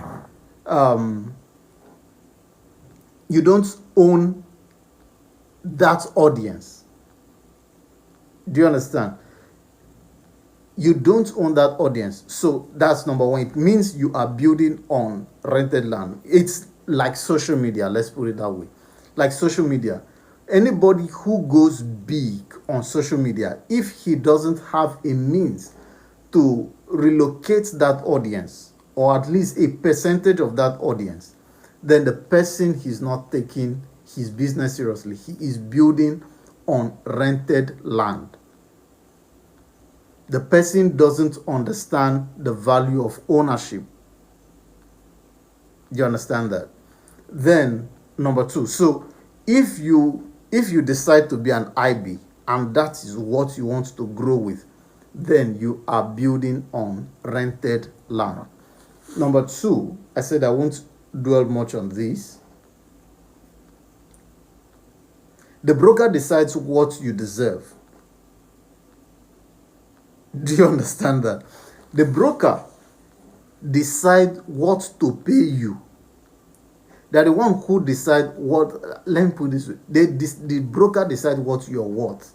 that audience. Do you understand? You don't own that audience. So that's number one. It means you are building on rented land. It's like social media, let's put it that way. Like social media. Anybody who goes big on social media, if he doesn't have a means to relocate that audience, or at least a percentage of that audience, then the person is not taking his business seriously. He is building on rented land. The person doesn't understand the value of ownership. You understand that? Then, number two, so if you decide to be an IB and that is what you want to grow with, then you are building on rented land. Number two, I said I won't dwell much on this. The broker decides what you deserve. Do you understand that? The broker decide what to pay you. They're the one who decide what, let me put this way, the broker decide what you're worth.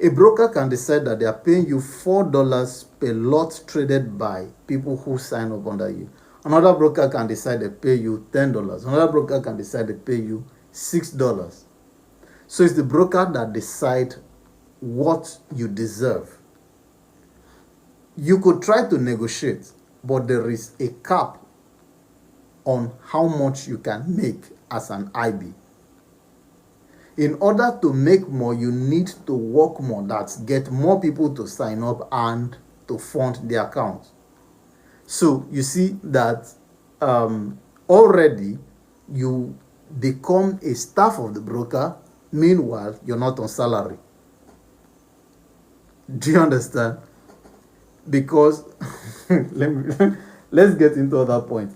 A broker can decide that they are paying you $4 per lot traded by people who sign up under you. Another broker can decide they pay you $10. Another broker can decide they pay you $6. So it's the broker that decide what you deserve. You could try to negotiate, but there is a cap on how much you can make as an IB. In order to make more, you need to work more. That's get more people to sign up and to fund the account. So you see that already you become a staff of the broker. Meanwhile, you're not on salary. Do you understand? Because let's get into that point.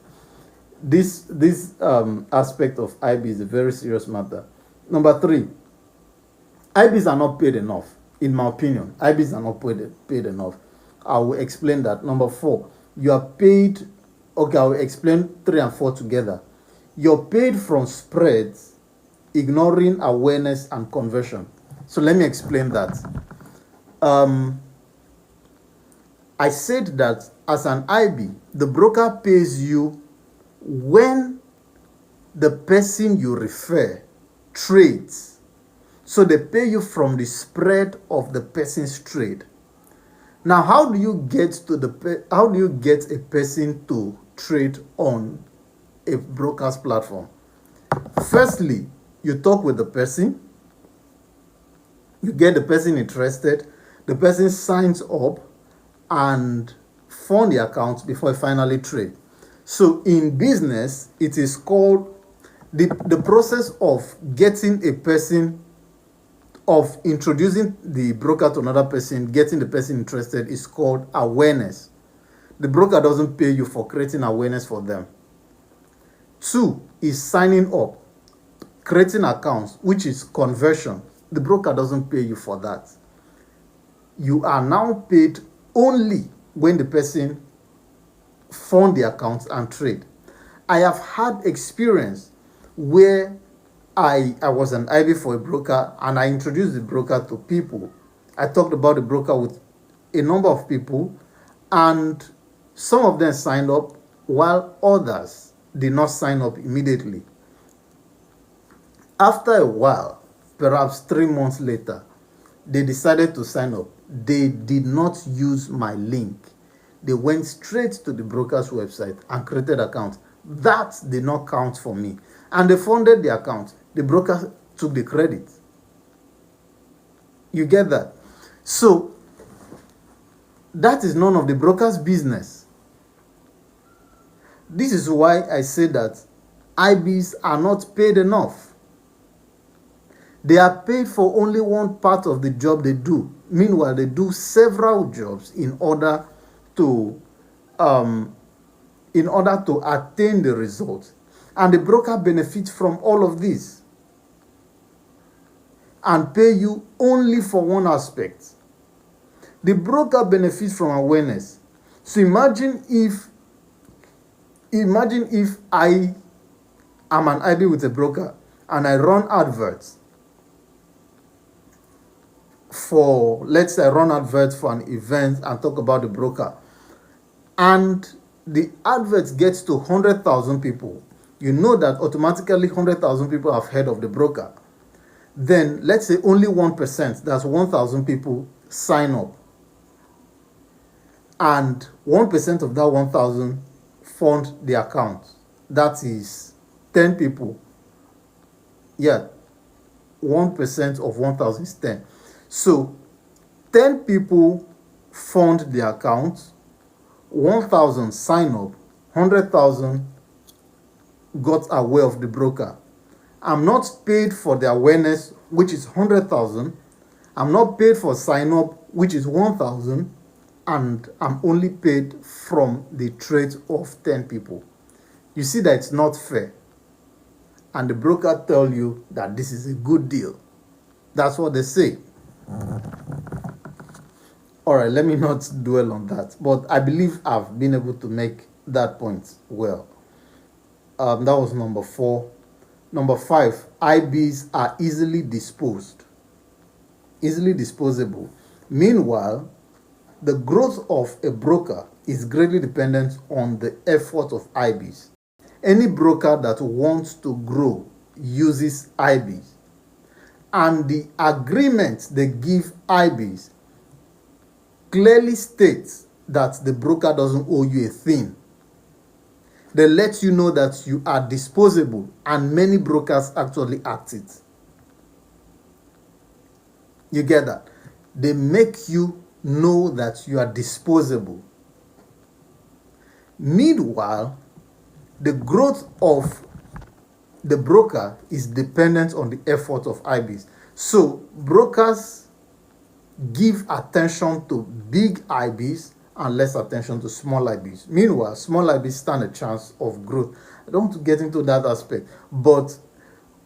This aspect of IB is a very serious matter. Number 3, IBs are not paid enough. In my opinion, IBs are not paid enough. I will explain that. Number 4, you are paid. Okay, I will explain 3 and 4 together. You're paid from spreads, ignoring awareness and conversion. So let me explain that. I said that as an IB, the broker pays you when the person you refer trades. So they pay you from the spread of the person's trade. Now, how do you get a person to trade on a broker's platform? Firstly, you talk with the person, you get the person interested, the person signs up and fund the account before you finally trade. So in business, it is called the process of getting a person, of introducing the broker to another person, getting the person interested, is called awareness. The broker doesn't pay you for creating awareness for them. 2 is signing up, creating accounts, which is conversion. The broker doesn't pay you for that. You are now paid only when the person fund the accounts and trade. I have had experience where I was an IB for a broker and I introduced the broker to people. I talked about the broker with a number of people and some of them signed up while others did not sign up immediately. After a while, perhaps 3 months later, they decided to sign up. They did not use my link. They went straight to the broker's website and created accounts. That did not count for me. And they funded the account. The broker took the credit. You get that? So, that is none of the broker's business. This is why I say that IBs are not paid enough. They are paid for only one part of the job they do. Meanwhile, they do several jobs in order to attain the result. And the broker benefits from all of this and pay you only for one aspect. The broker benefits from awareness. So imagine if I am an IB with a broker and I run adverts for, let's say I run adverts for an event and talk about the broker, and the advert gets to 100,000 people. You know that automatically 100,000 people have heard of the broker. Then let's say only 1%, that's 1,000 people, sign up. And 1% of that 1,000 fund the account. That is 10 people. Yeah, 1% of 1,000 is 10. So 10 people fund the account, 1,000 sign up, 100,000 got aware of the broker. I'm not paid for the awareness, which is 100,000. I'm not paid for sign up, which is 1,000. And I'm only paid from the trade of 10 people. You see that it's not fair. And the broker tell you that this is a good deal. That's what they say. All right, let me not dwell on that. But I believe I've been able to make that point well. That was number 4. Number 5, IBs are easily disposable. Meanwhile, the growth of a broker is greatly dependent on the effort of IBs. Any broker that wants to grow uses IBs. And the agreement they give IBs clearly states that the broker doesn't owe you a thing. They let you know that you are disposable, and many brokers actually act it. You get that? They make you know that you are disposable. Meanwhile, the growth of the broker is dependent on the effort of IBs. So brokers give attention to big IBs and less attention to small IBs. Meanwhile, small IBs stand a chance of growth. I don't want to get into that aspect, but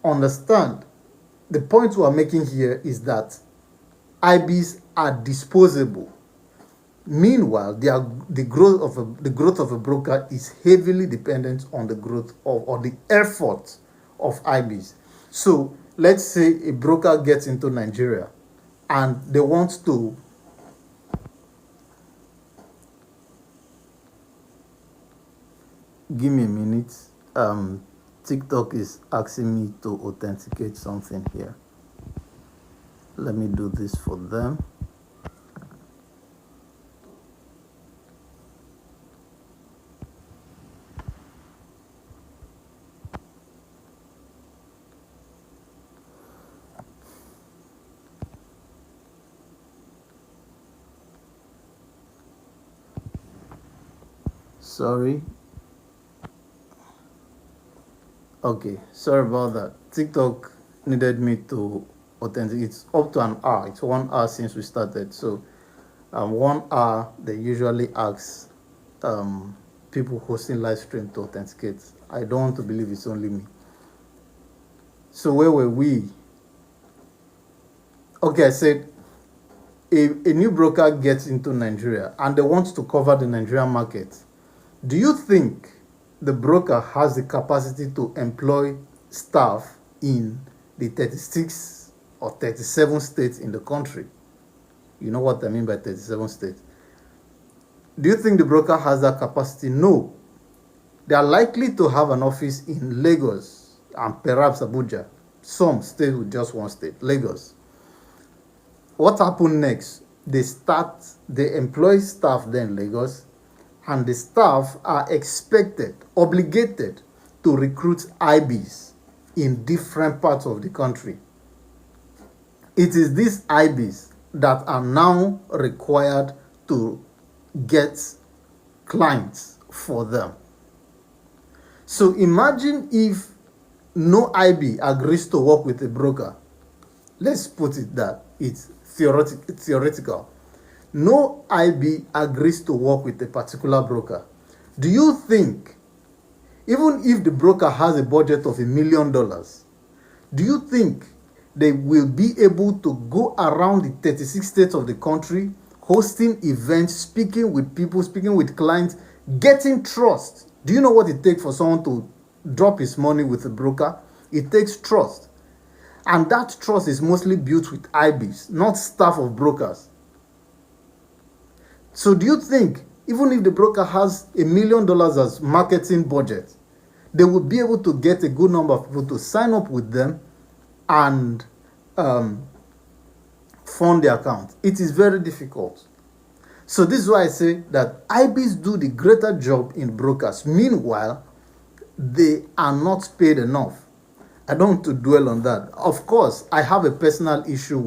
understand the point we are making here is that IBs are disposable. Meanwhile, the growth of a broker is heavily dependent on the growth of or the effort of IBs. So let's say a broker gets into Nigeria and they want to give me a minute. TikTok is asking me to authenticate something here. Let me do this for them. Sorry. Okay, sorry about that. TikTok needed me to authenticate. It's up to an hour. It's 1 hour since we started. So 1 hour, they usually ask people hosting live stream to authenticate. I don't want to believe it's only me. So where were we? Okay, I said a new broker gets into Nigeria and they want to cover the Nigerian market. Do you think the broker has the capacity to employ staff in the 36 or 37 states in the country? You know what I mean by 37 states. Do you think the broker has that capacity? No. They are likely to have an office in Lagos and perhaps Abuja. Some states with just one state, Lagos. What happened next? They employ staff there in Lagos, and the staff are obligated to recruit IBs in different parts of the country. It is these IBs that are now required to get clients for them. So imagine if no IB agrees to work with a broker. Let's put it that it's theoretical. No IB agrees to work with a particular broker. Do you think, even if the broker has a budget of $1 million, do you think they will be able to go around the 36 states of the country, hosting events, speaking with people, speaking with clients, getting trust? Do you know what it takes for someone to drop his money with a broker? It takes trust. And that trust is mostly built with IBs, not staff of brokers. So do you think, even if the broker has $1 million as marketing budget, they will be able to get a good number of people to sign up with them and fund the account? It is very difficult. So this is why I say that IBs do the greater job in brokers. Meanwhile, they are not paid enough. I don't want to dwell on that. Of course, I have a personal issue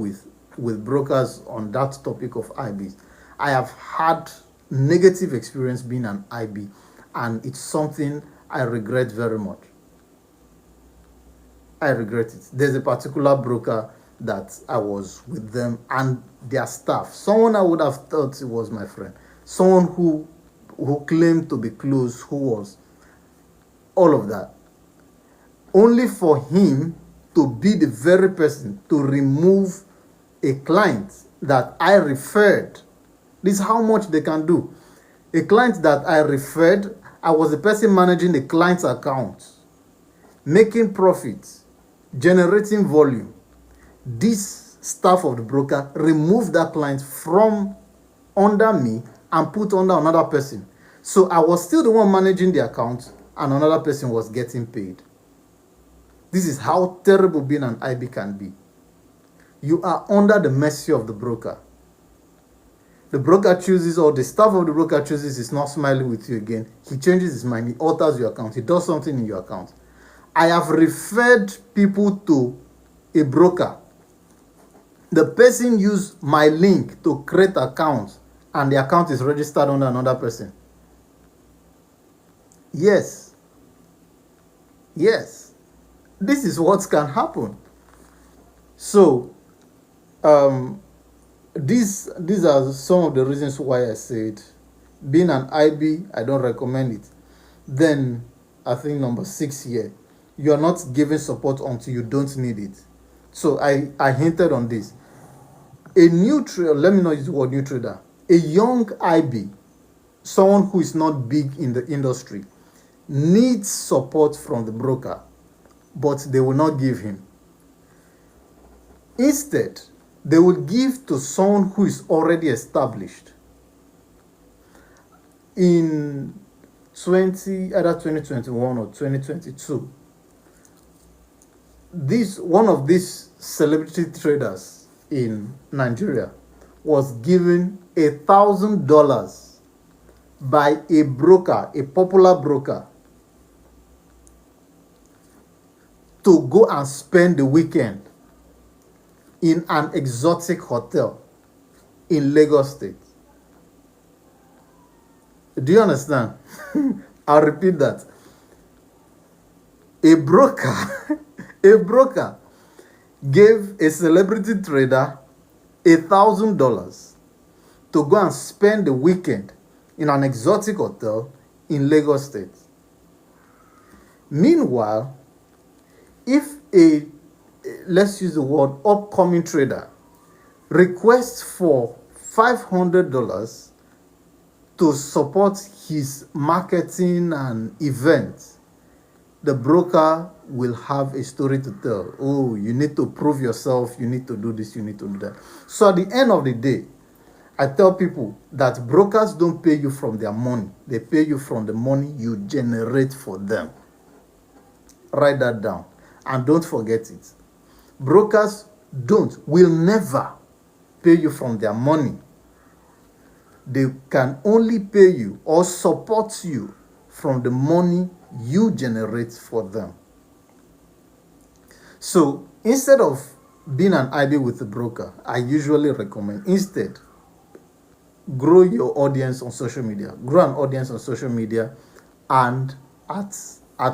with brokers on that topic of IBs. I have had negative experience being an IB, and it's something I regret very much. I regret it. There's a particular broker that I was with them and their staff. Someone I would have thought it was my friend. Someone who claimed to be close, who was all of that. Only for him to be the very person to remove a client that I referred This is how much they can do. A client that I referred, I was the person managing the client's account, making profits, generating volume. This staff of the broker removed that client from under me and put under another person. So I was still the one managing the account and another person was getting paid. This is how terrible being an IB can be. You are under the mercy of the broker. The broker chooses, or the staff of the broker chooses, is not smiling with you again. He changes his mind. He alters your account. He does something in your account. I have referred people to a broker. The person used my link to create accounts and the account is registered under another person. Yes. Yes. This is what can happen. So, these are some of the reasons why I said being an IB, I don't recommend it. Then, I think number 6 here, you are not giving support until you don't need it. So, I hinted on this. A new trader, let me not use the word new trader, a young IB, someone who is not big in the industry, needs support from the broker, but they will not give him. Instead, they will give to someone who is already established. In either 2021 or 2022, one of these celebrity traders in Nigeria was given $1,000 by a broker, a popular broker, to go and spend the weekend in an exotic hotel in Lagos State. Do you understand? I'll repeat that. A broker gave a celebrity trader $1,000 to go and spend the weekend in an exotic hotel in Lagos State. Meanwhile, if let's use the word upcoming trader requests for $500 to support his marketing and events, the broker will have a story to tell. Oh, you need to prove yourself, you need to do this, you need to do that. So at the end of the day, I tell people that brokers don't pay you from their money. They pay you from the money you generate for them. Write that down. And don't forget it. Brokers will never pay you from their money. They can only pay you or support you from the money you generate for them. So instead of being an IB with a broker, I usually recommend instead grow your audience on social media. Grow an audience on social media, and at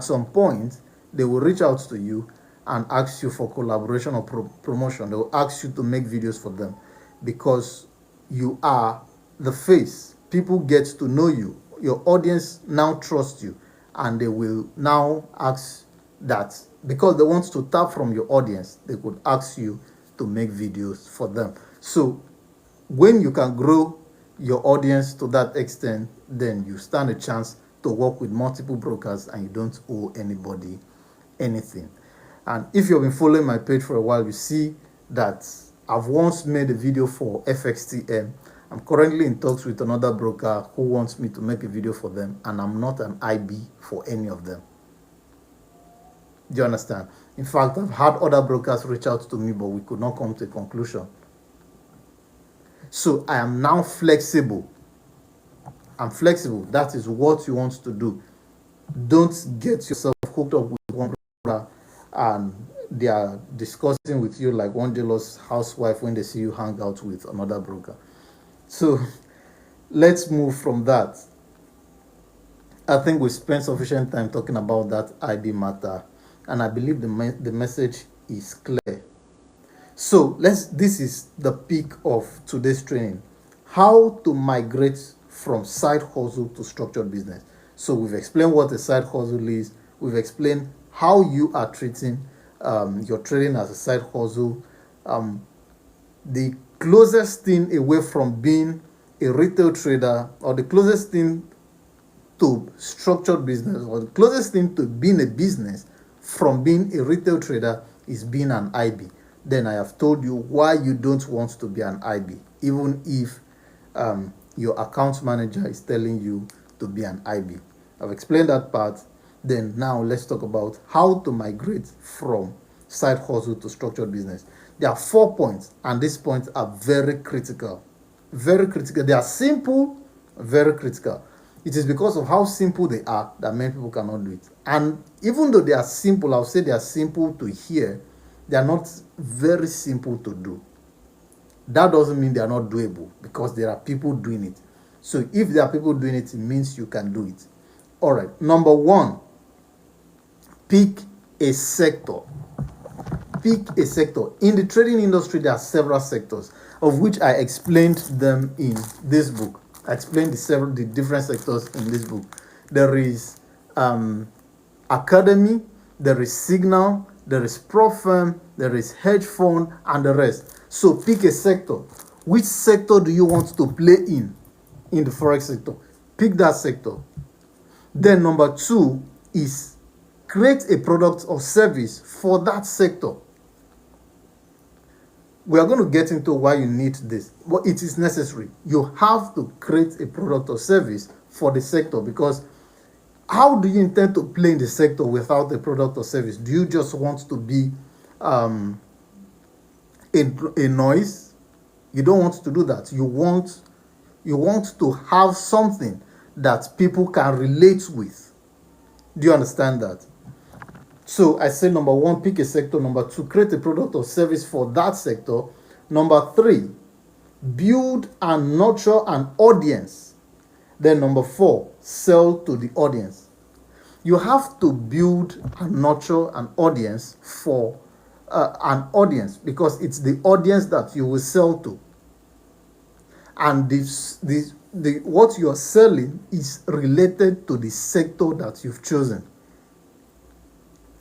some point they will reach out to you and ask you for collaboration or promotion. They will ask you to make videos for them because you are the face. People get to know you. Your audience now trusts you, and they will now ask that because they want to tap from your audience, they could ask you to make videos for them. So when you can grow your audience to that extent, then you stand a chance to work with multiple brokers and you don't owe anybody anything. And if you've been following my page for a while, you see that I've once made a video for FXTM. I'm currently in talks with another broker who wants me to make a video for them, and I'm not an IB for any of them. Do you understand? In fact, I've had other brokers reach out to me, but we could not come to a conclusion. So I am now flexible. I'm flexible. That is what you want to do. Don't get yourself hooked up with one broker and they are discussing with you like one jealous housewife when they see you hang out with another broker. So let's move from that. I think we spent sufficient time talking about that IB matter, and I believe the message is clear. So this is the peak of today's training: how to migrate from side hustle to structured business. So we've explained what a side hustle is. We've explained how you are treating your trading as a side hustle. The closest thing away from being a retail trader, or the closest thing to structured business, or the closest thing to being a business from being a retail trader, is being an IB. Then I have told you why you don't want to be an IB, even if your account manager is telling you to be an IB. I've explained that part. Then now let's talk about how to migrate from side hustle to structured business. There are 4 points, and these points are very critical. Very critical. They are simple, very critical. It is because of how simple they are that many people cannot do it. And even though they are simple, I'll say they are simple to hear, they are not very simple to do. That doesn't mean they are not doable, because there are people doing it. So if there are people doing it, it means you can do it. All right. Number 1, pick a sector. Pick a sector. In the trading industry, there are several sectors, of which I explained them in this book. I explained the different sectors in this book. There is academy, there is signal, there is prop firm, there is hedge fund, and the rest. So pick a sector. Which sector do you want to play in the Forex sector? Pick that sector. Then number 2 is create a product or service for that sector. We are going to get into why you need this, but it is necessary. You have to create a product or service for the sector, because how do you intend to play in the sector without a product or service? Do you just want to be a noise? You don't want to do that. You want to have something that people can relate with. Do you understand that? So I say number 1, pick a sector. Number 2, create a product or service for that sector. Number 3, build and nurture an audience. Then number 4, sell to the audience. You have to build and nurture an audience for an audience, because it's the audience that you will sell to. And what you are selling is related to the sector that you've chosen.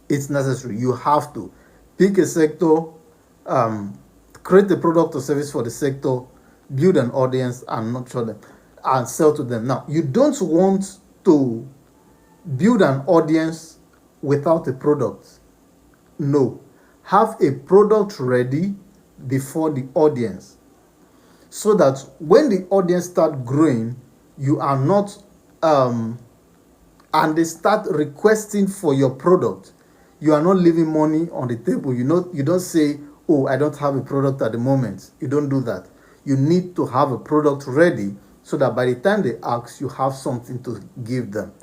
It's necessary. You have to pick a sector, create a product or service for the sector, build an audience, and nurture them, and sell to them. Now, you don't want to build an audience without a product. No. Have a product ready before the audience, so that when the audience start growing, you are not, and they start requesting for your product, you are not leaving money on the table. You don't say, oh, I don't have a product at the moment. You don't do that. You need to have a product ready, so that by the time they ask, you have something to give them.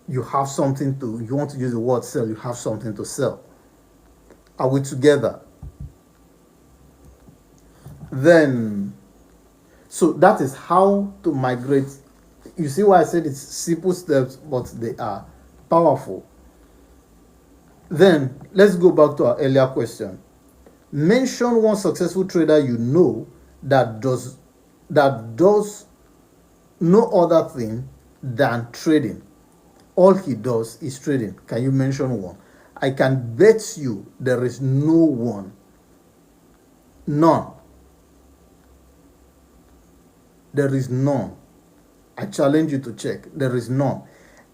You have something to, you want to use the word sell, you have something to sell. Are we together? Then, so that is how to migrate. You see why I said it's simple steps, but they are powerful. Then, let's go back to our earlier question. Mention one successful trader you know that does no other thing than trading. All he does is trading. Can you mention one? I can bet you there is no one. None. There is none. I challenge you to check. There is none.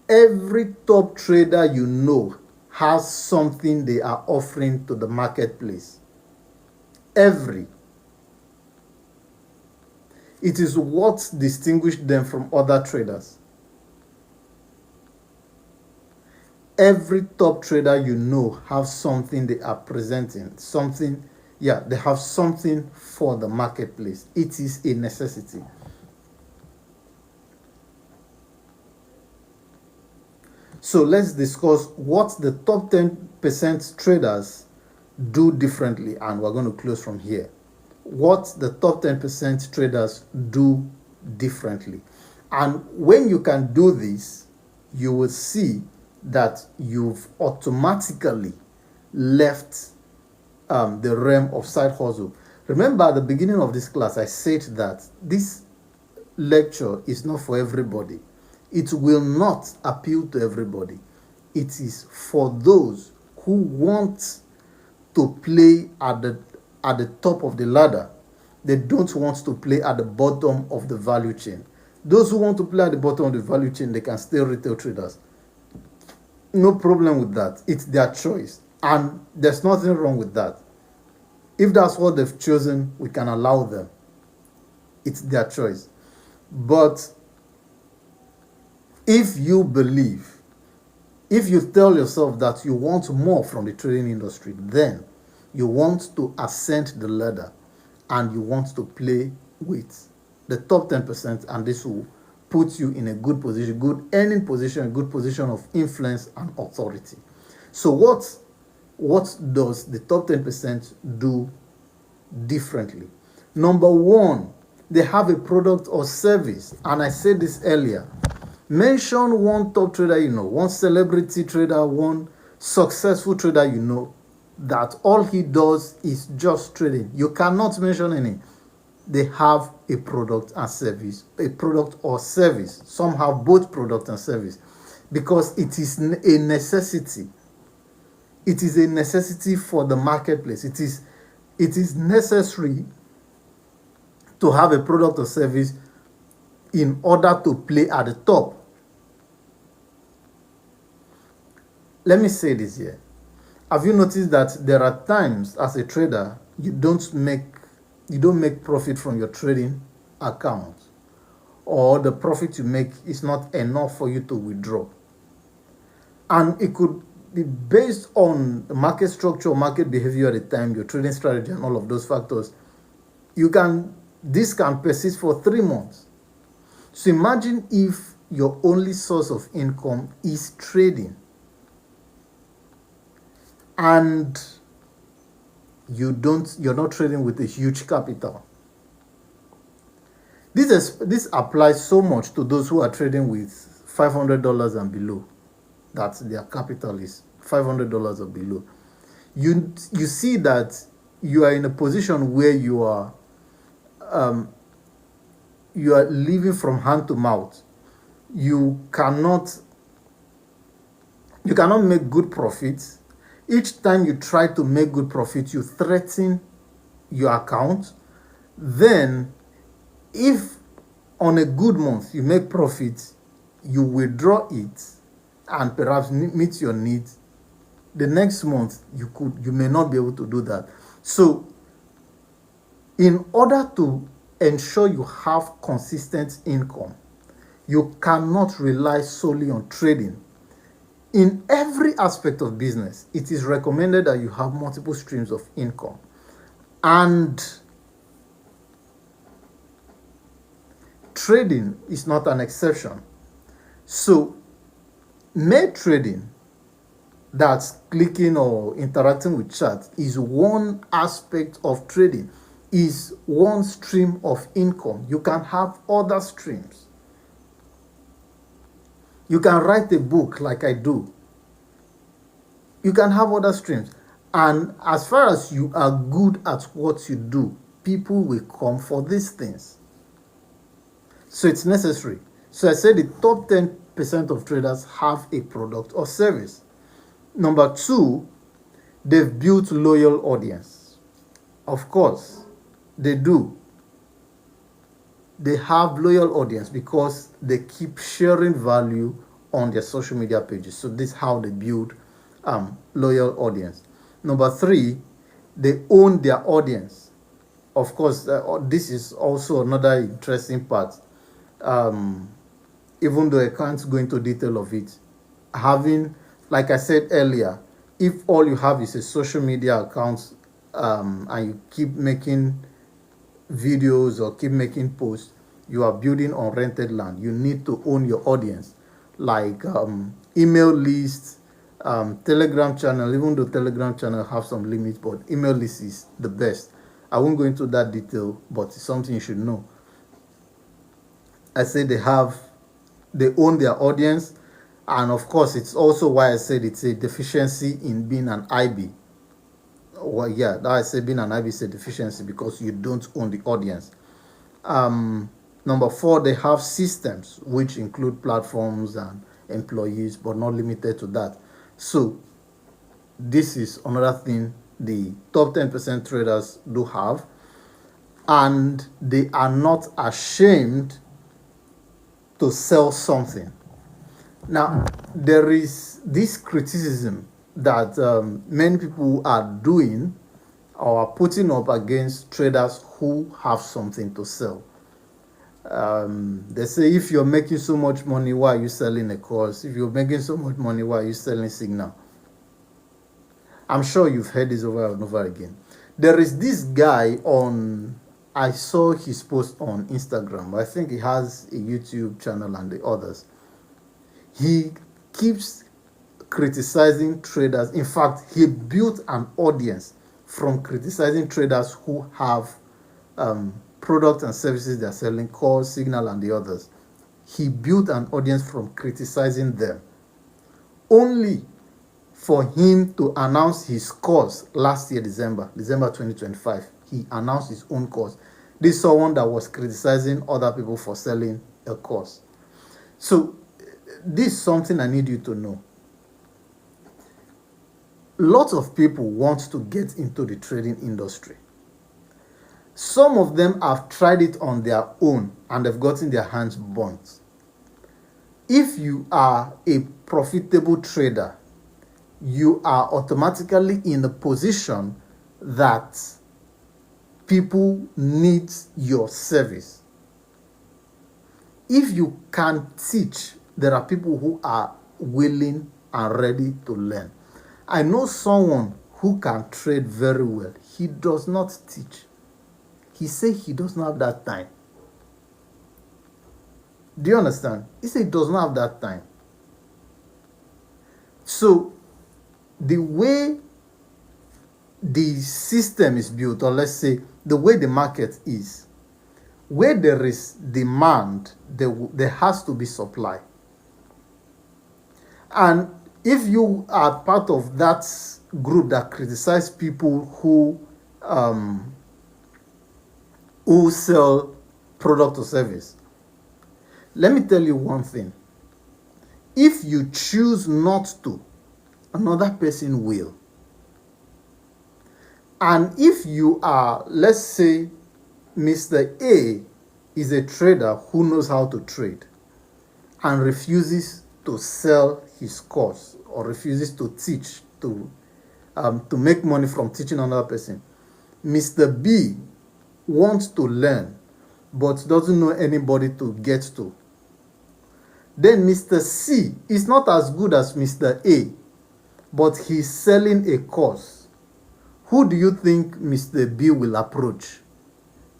Every top trader you know has something they are offering to the marketplace. Every. It is what distinguishes them from other traders. Every top trader you know have something they are presenting. They have something for the marketplace. It is a necessity. So let's discuss what the top 10% traders do differently, and we're going to close from here. What the top 10% traders do differently. And when you can do this, you will see that you've automatically left the realm of side hustle. Remember, at the beginning of this class, I said that this lecture is not for everybody. It will not appeal to everybody. It is for those who want to play at the top of the ladder, They don't want to play at the bottom of the value chain. Those who want to play at the bottom of the value chain, they can stay retail traders. No problem with that. It's their choice. And there's nothing wrong with that. If that's what they've chosen, we can allow them. It's their choice. But if you believe, if you tell yourself that you want more from the trading industry, then you want to ascend the ladder and you want to play with the top 10%, and this will put you in a good position, good earning position, a good position of influence and authority. So what does the top 10% do differently? Number one, they have a product or service. And I said this earlier. Mention one top trader you know, one celebrity trader, one successful trader you know, that all he does is just trading. You cannot mention any. They have a product and service, a product or service. Some have both product and service because it is a necessity. It is a necessity for the marketplace. It is necessary to have a product or service in order to play at the top. Let me say this here. Have you noticed that there are times as a trader you don't make profit from your trading account, or the profit you make is not enough for you to withdraw? And it could be based on market structure, market behavior at the time, your trading strategy, and all of those factors. This can persist for 3 months. So imagine if your only source of income is trading, and you're not trading with a huge capital. This applies so much to those who are trading with $500 and below. That their capital is $500 or below. You see that you are in a position where you are living from hand to mouth. You cannot make good profits. Each time you try to make good profit, you threaten your account. Then, if on a good month you make profit, you withdraw it and perhaps meet your needs. The next month you may not be able to do that. So, in order to ensure you have consistent income, you cannot rely solely on trading. In every aspect of business, it is recommended that you have multiple streams of income. And trading is not an exception. So, mere trading, that's clicking or interacting with chat, is one aspect of trading, is one stream of income. You can have other streams. You can write a book like I do. You can have other streams. And as far as you are good at what you do, people will come for these things. So it's necessary. So I said the top 10% of traders have a product or service. Number two, they've built loyal audience. Of course, they do. They have loyal audience because they keep sharing value on their social media pages. So this is how they build loyal audience. Number three, they own their audience. Of course, this is also another interesting part. Even though I can't go into detail of it, having, like I said earlier, if all you have is a social media account and you keep making videos or keep making posts, you are building on rented land. You need to own your audience, like email lists, Telegram channel. Even though Telegram channel have some limits, but email list is the best. I won't go into that detail, but it's something you should know. I say they own their audience, and of course it's also why I said it's a deficiency in being an IB. Well, yeah, that I say being an IB is a deficiency because you don't own the audience. Number four, they have systems which include platforms and employees, but not limited to that. So this is another thing the top 10% traders do have. and they are not ashamed to sell something. Now, there is this criticism that many people are doing or are putting up against traders who have something to sell. They say, if you're making so much money, why are you selling a course? If you're making so much money, why are you selling signal? I'm sure you've heard this over and over again. There is this guy on, I saw his post on Instagram. I think he has a YouTube channel and the others. He keeps criticizing traders. In fact, he built an audience from criticizing traders who have products and services they're selling, called Signal and the others. He built an audience from criticizing them, only for him to announce his course last year, December 2025. He announced his own course. This is someone that was criticizing other people for selling a course. So this is something I need you to know. Lots of people want to get into the trading industry. Some of them have tried it on their own and have gotten their hands burnt. If you are a profitable trader, you are automatically in a position that people need your service. If you can teach, there are people who are willing and ready to learn. I know someone who can trade very well. He does not teach. He said he does not have that time. Do you understand? He said he does not have that time. So the way the system is built, or let's say the way the market is, where there is demand, there has to be supply. And if you are part of that group that criticize people who sell product or service, let me tell you one thing. If you choose not to, another person will. And if you are, let's say, Mr. A is a trader who knows how to trade and refuses to sell his course or refuses to teach, to make money from teaching another person. Mr. B wants to learn but doesn't know anybody to get to. Then Mr. C is not as good as Mr. A, but he's selling a course. Who do you think Mr. B will approach?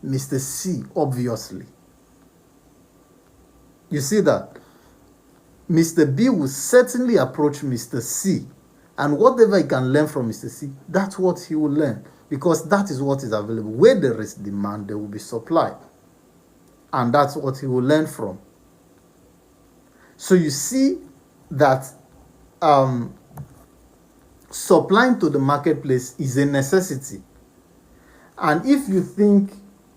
Mr. C, obviously. You see that? Mr. B will certainly approach Mr. C, and whatever he can learn from Mr. C, that's what he will learn, because that is what is available. Where there is demand, there will be supply, and that's what he will learn from. So you see that supplying to the marketplace is a necessity. And if you think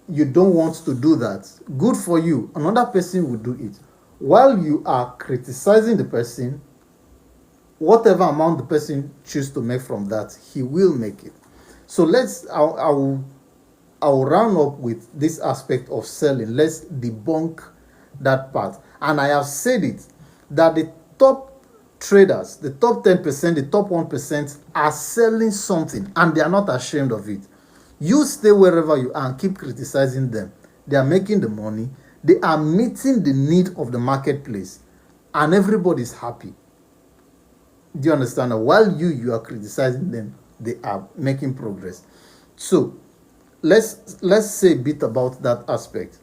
you don't want to do that, good for you. Another person will do it. While you are criticizing the person, whatever amount the person chooses to make from that, he will make it. So I will round up with this aspect of selling. Let's debunk that part. And I have said it, that the top traders, the top 10%, the top 1% are selling something, and they are not ashamed of it. You stay wherever you are and keep criticizing them. They are making the money. They are meeting the need of the marketplace, and everybody is happy. Do you understand? While you are criticizing them, they are making progress. So let's say a bit about that aspect.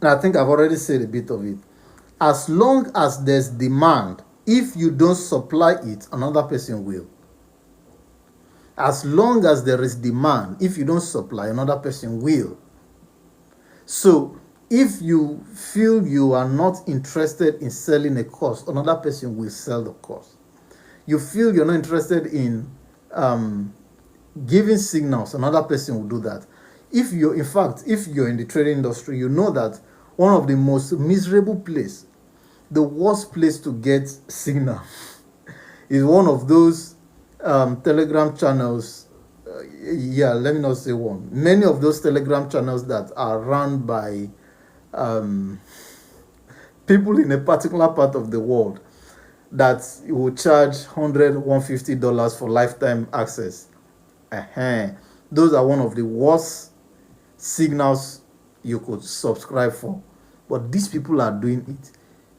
And I think I've already said a bit of it. As long as there's demand, if you don't supply it, another person will. As long as there is demand, if you don't supply, another person will. So if you feel you are not interested in selling a course, another person will sell the course. You feel you're not interested in giving signals, another person will do that. If you're in the trading industry, you know that one of the most miserable place, the worst place to get signal is one of those Telegram channels yeah, let me not say one. Many of those Telegram channels that are run by people in a particular part of the world that will charge $150 for lifetime access. Those are one of the worst signals you could subscribe for. But these people are doing it.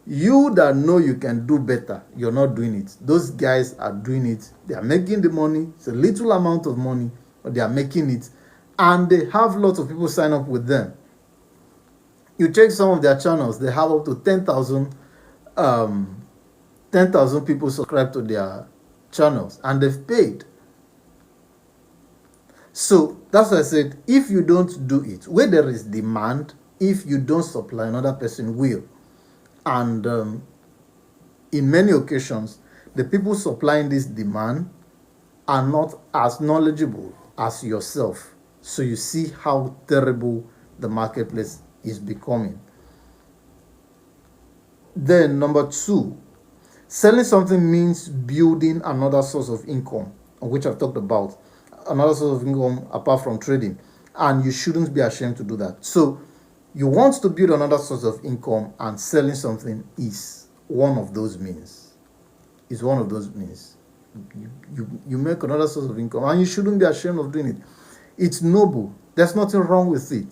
You that know you can do better, you're not doing it. Those guys are doing it. They are making the money. It's a little amount of money, but they are making it. And they have lots of people sign up with them. You check some of their channels, they have up to 10,000 people subscribe to their channels, and they've paid. So that's why I said, if you don't do it, where there is demand, if you don't supply, another person will. And in many occasions, the people supplying this demand are not as knowledgeable as yourself. So you see how terrible the marketplace is becoming. Then number 2, selling something means building another source of income, which I've talked about, another source of income apart from trading, and you shouldn't be ashamed to do that. So you want to build another source of income, and selling something is one of those means. Is one of those means. You make another source of income, and you shouldn't be ashamed of doing it. It's noble. There's nothing wrong with it.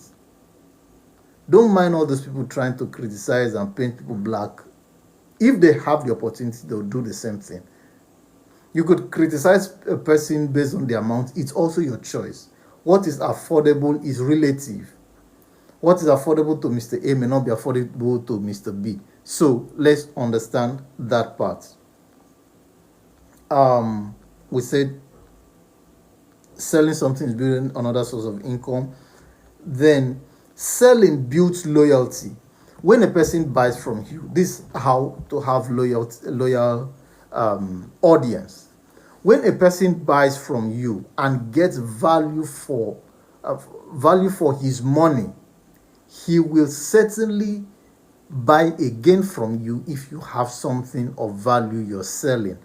Don't mind all those people trying to criticize and paint people black. If they have the opportunity, they'll do the same thing. You could criticize a person based on the amount. It's also your choice. What is affordable is relative. What is affordable to Mr. A may not be affordable to Mr. B. So let's understand that part. We said selling something is building another source of income. Then selling builds loyalty. When a person buys from you, this is how to have loyal audience. When a person buys from you and gets value for his money, he will certainly buy again from you if you have something of value you're selling.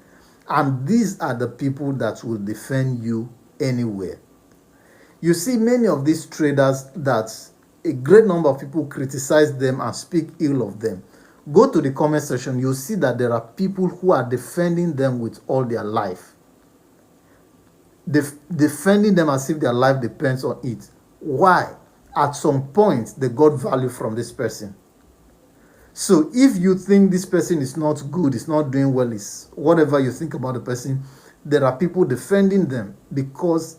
And these are the people that will defend you anywhere. You see many of these traders that a great number of people criticize them and speak ill of them. Go to the comment section, you'll see that there are people who are defending them with all their life. Defending them as if their life depends on it. Why? At some point, they got value from this person. So if you think this person is not good, is not doing well, is whatever you think about the person, there are people defending them because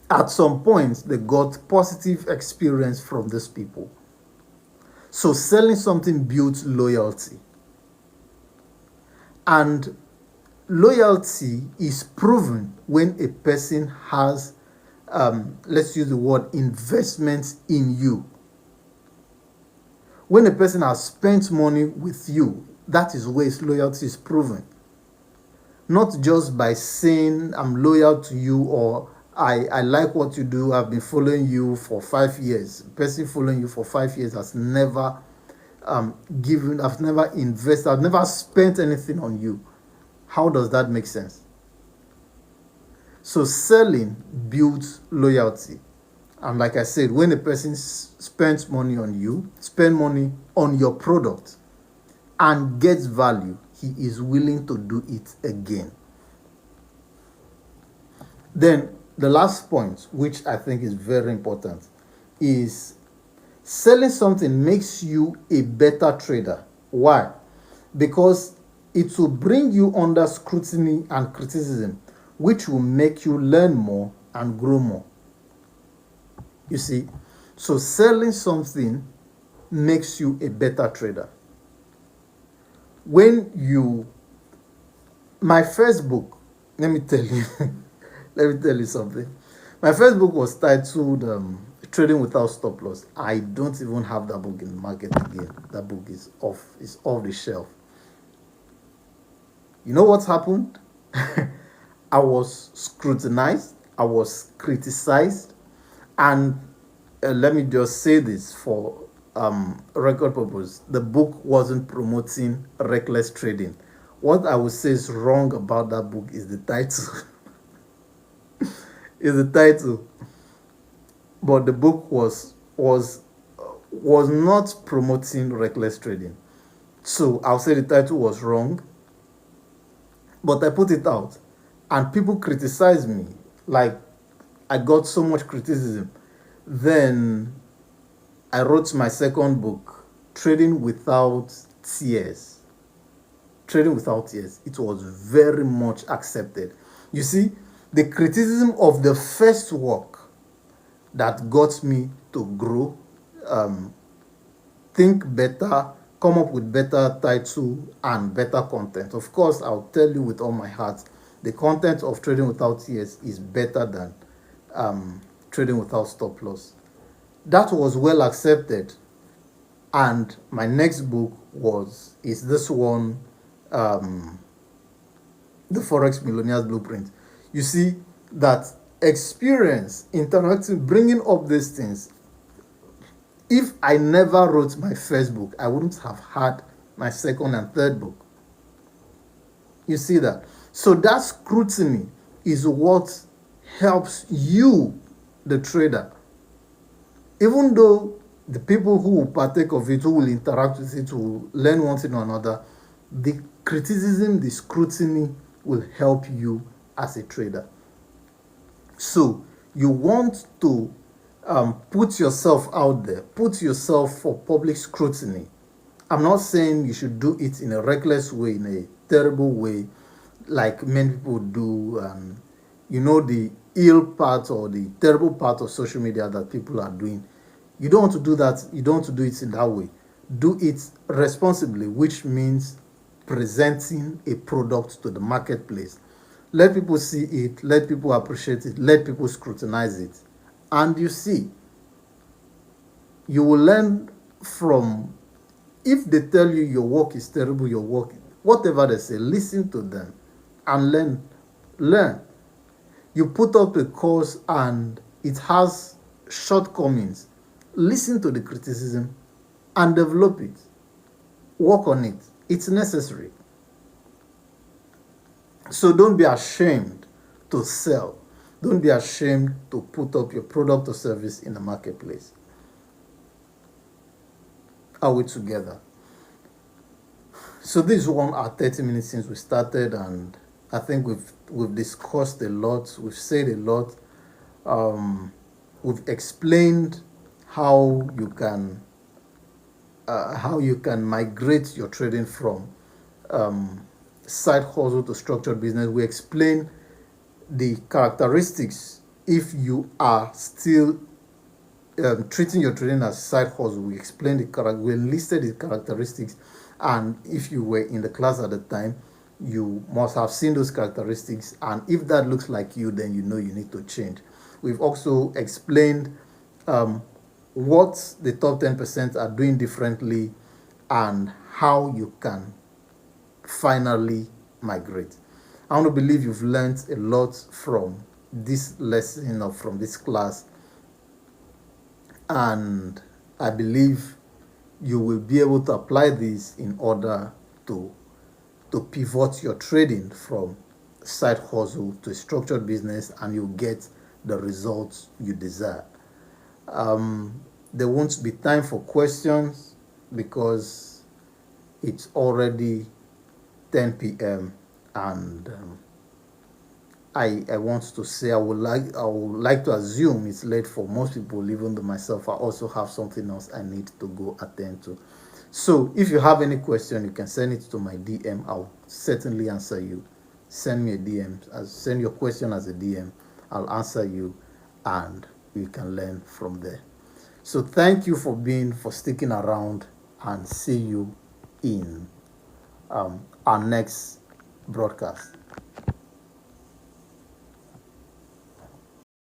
at some point they got positive experience from these people. So selling something builds loyalty. And loyalty is proven when a person has, let's use the word, investment in you. When a person has spent money with you, that is where his loyalty is proven. Not just by saying, I'm loyal to you, or I like what you do, I've been following you for 5 years. A person following you for 5 years has never I've never invested, I've never spent anything on you. How does that make sense? So selling builds loyalty. And like I said, when a person spends money on you, spend money on your product, and gets value, he is willing to do it again. Then the last point, which I think is very important, is selling something makes you a better trader. Why? Because it will bring you under scrutiny and criticism, which will make you learn more and grow more. You see, so selling something makes you a better trader. My first book, let me tell you something. My first book was titled Trading Without Stop Loss. I don't even have that book in the market again. That book is off the shelf. You know what happened? I was scrutinized, I was criticized, and let me just say this for record purpose. The book wasn't promoting reckless trading. What I would say is wrong about that book is the title. is the title. But the book was not promoting reckless trading. So I'll say the title was wrong, but I put it out, and people criticized me. Like, I got so much criticism. Then I wrote my second book, Trading Without Tears. Trading Without Tears. It was very much accepted. You see, the criticism of the first work that got me to grow, think better, come up with better title and better content. Of course, I'll tell you with all my heart, the content of Trading Without Tears is better than Trading Without Stop Loss. That was well accepted. And my next book is this one, The Forex Millionaire's Blueprint. You see that experience, interacting, bringing up these things. If I never wrote my first book, I wouldn't have had my second and third book. You see that? So that scrutiny is what helps you, the trader. Even though the people who will partake of it, who will interact with it, will learn one thing or another, the criticism, the scrutiny will help you as a trader. So you want to put yourself out there, put yourself for public scrutiny. I'm not saying you should do it in a reckless way, in a terrible way, like many people do. The ill part or the terrible part of social media that people are doing. You don't want to do that. You don't want to do it in that way. Do it responsibly, which means presenting a product to the marketplace. Let people see it, let people appreciate it, let people scrutinize it. And you see, you will learn from, if they tell you your work is terrible, your work, whatever they say, listen to them and learn. You put up a course and it has shortcomings. Listen to the criticism and develop it. Work on it. It's necessary. So don't be ashamed to sell. Don't be ashamed to put up your product or service in the marketplace. Are we together? So this one are 30 minutes since we started, and I think we've discussed a lot. We've said a lot. We've explained how you can migrate your trading from side hustle to structured business. We explain the characteristics if you are still treating your trading as side hustle. We explained we listed the characteristics, and if you were in the class at the time, you must have seen those characteristics, and if that looks like you, then you know you need to change. We've also explained what the top 10% are doing differently and how you can finally migrate. I want to believe you've learned a lot from this lesson or from this class, and I believe you will be able to apply this in order to pivot your trading from side hustle to a structured business, and you'll get the results you desire. There won't be time for questions because it's already 10 p.m. and I want to say I would like to assume it's late for most people, even though myself I also have something else I need to go attend to. So if you have any question, you can send it to my DM. I'll certainly answer you. Send me a DM. Send your question as a DM. I'll answer you, and you can learn from there. So thank you for sticking around, and see you in our next broadcast.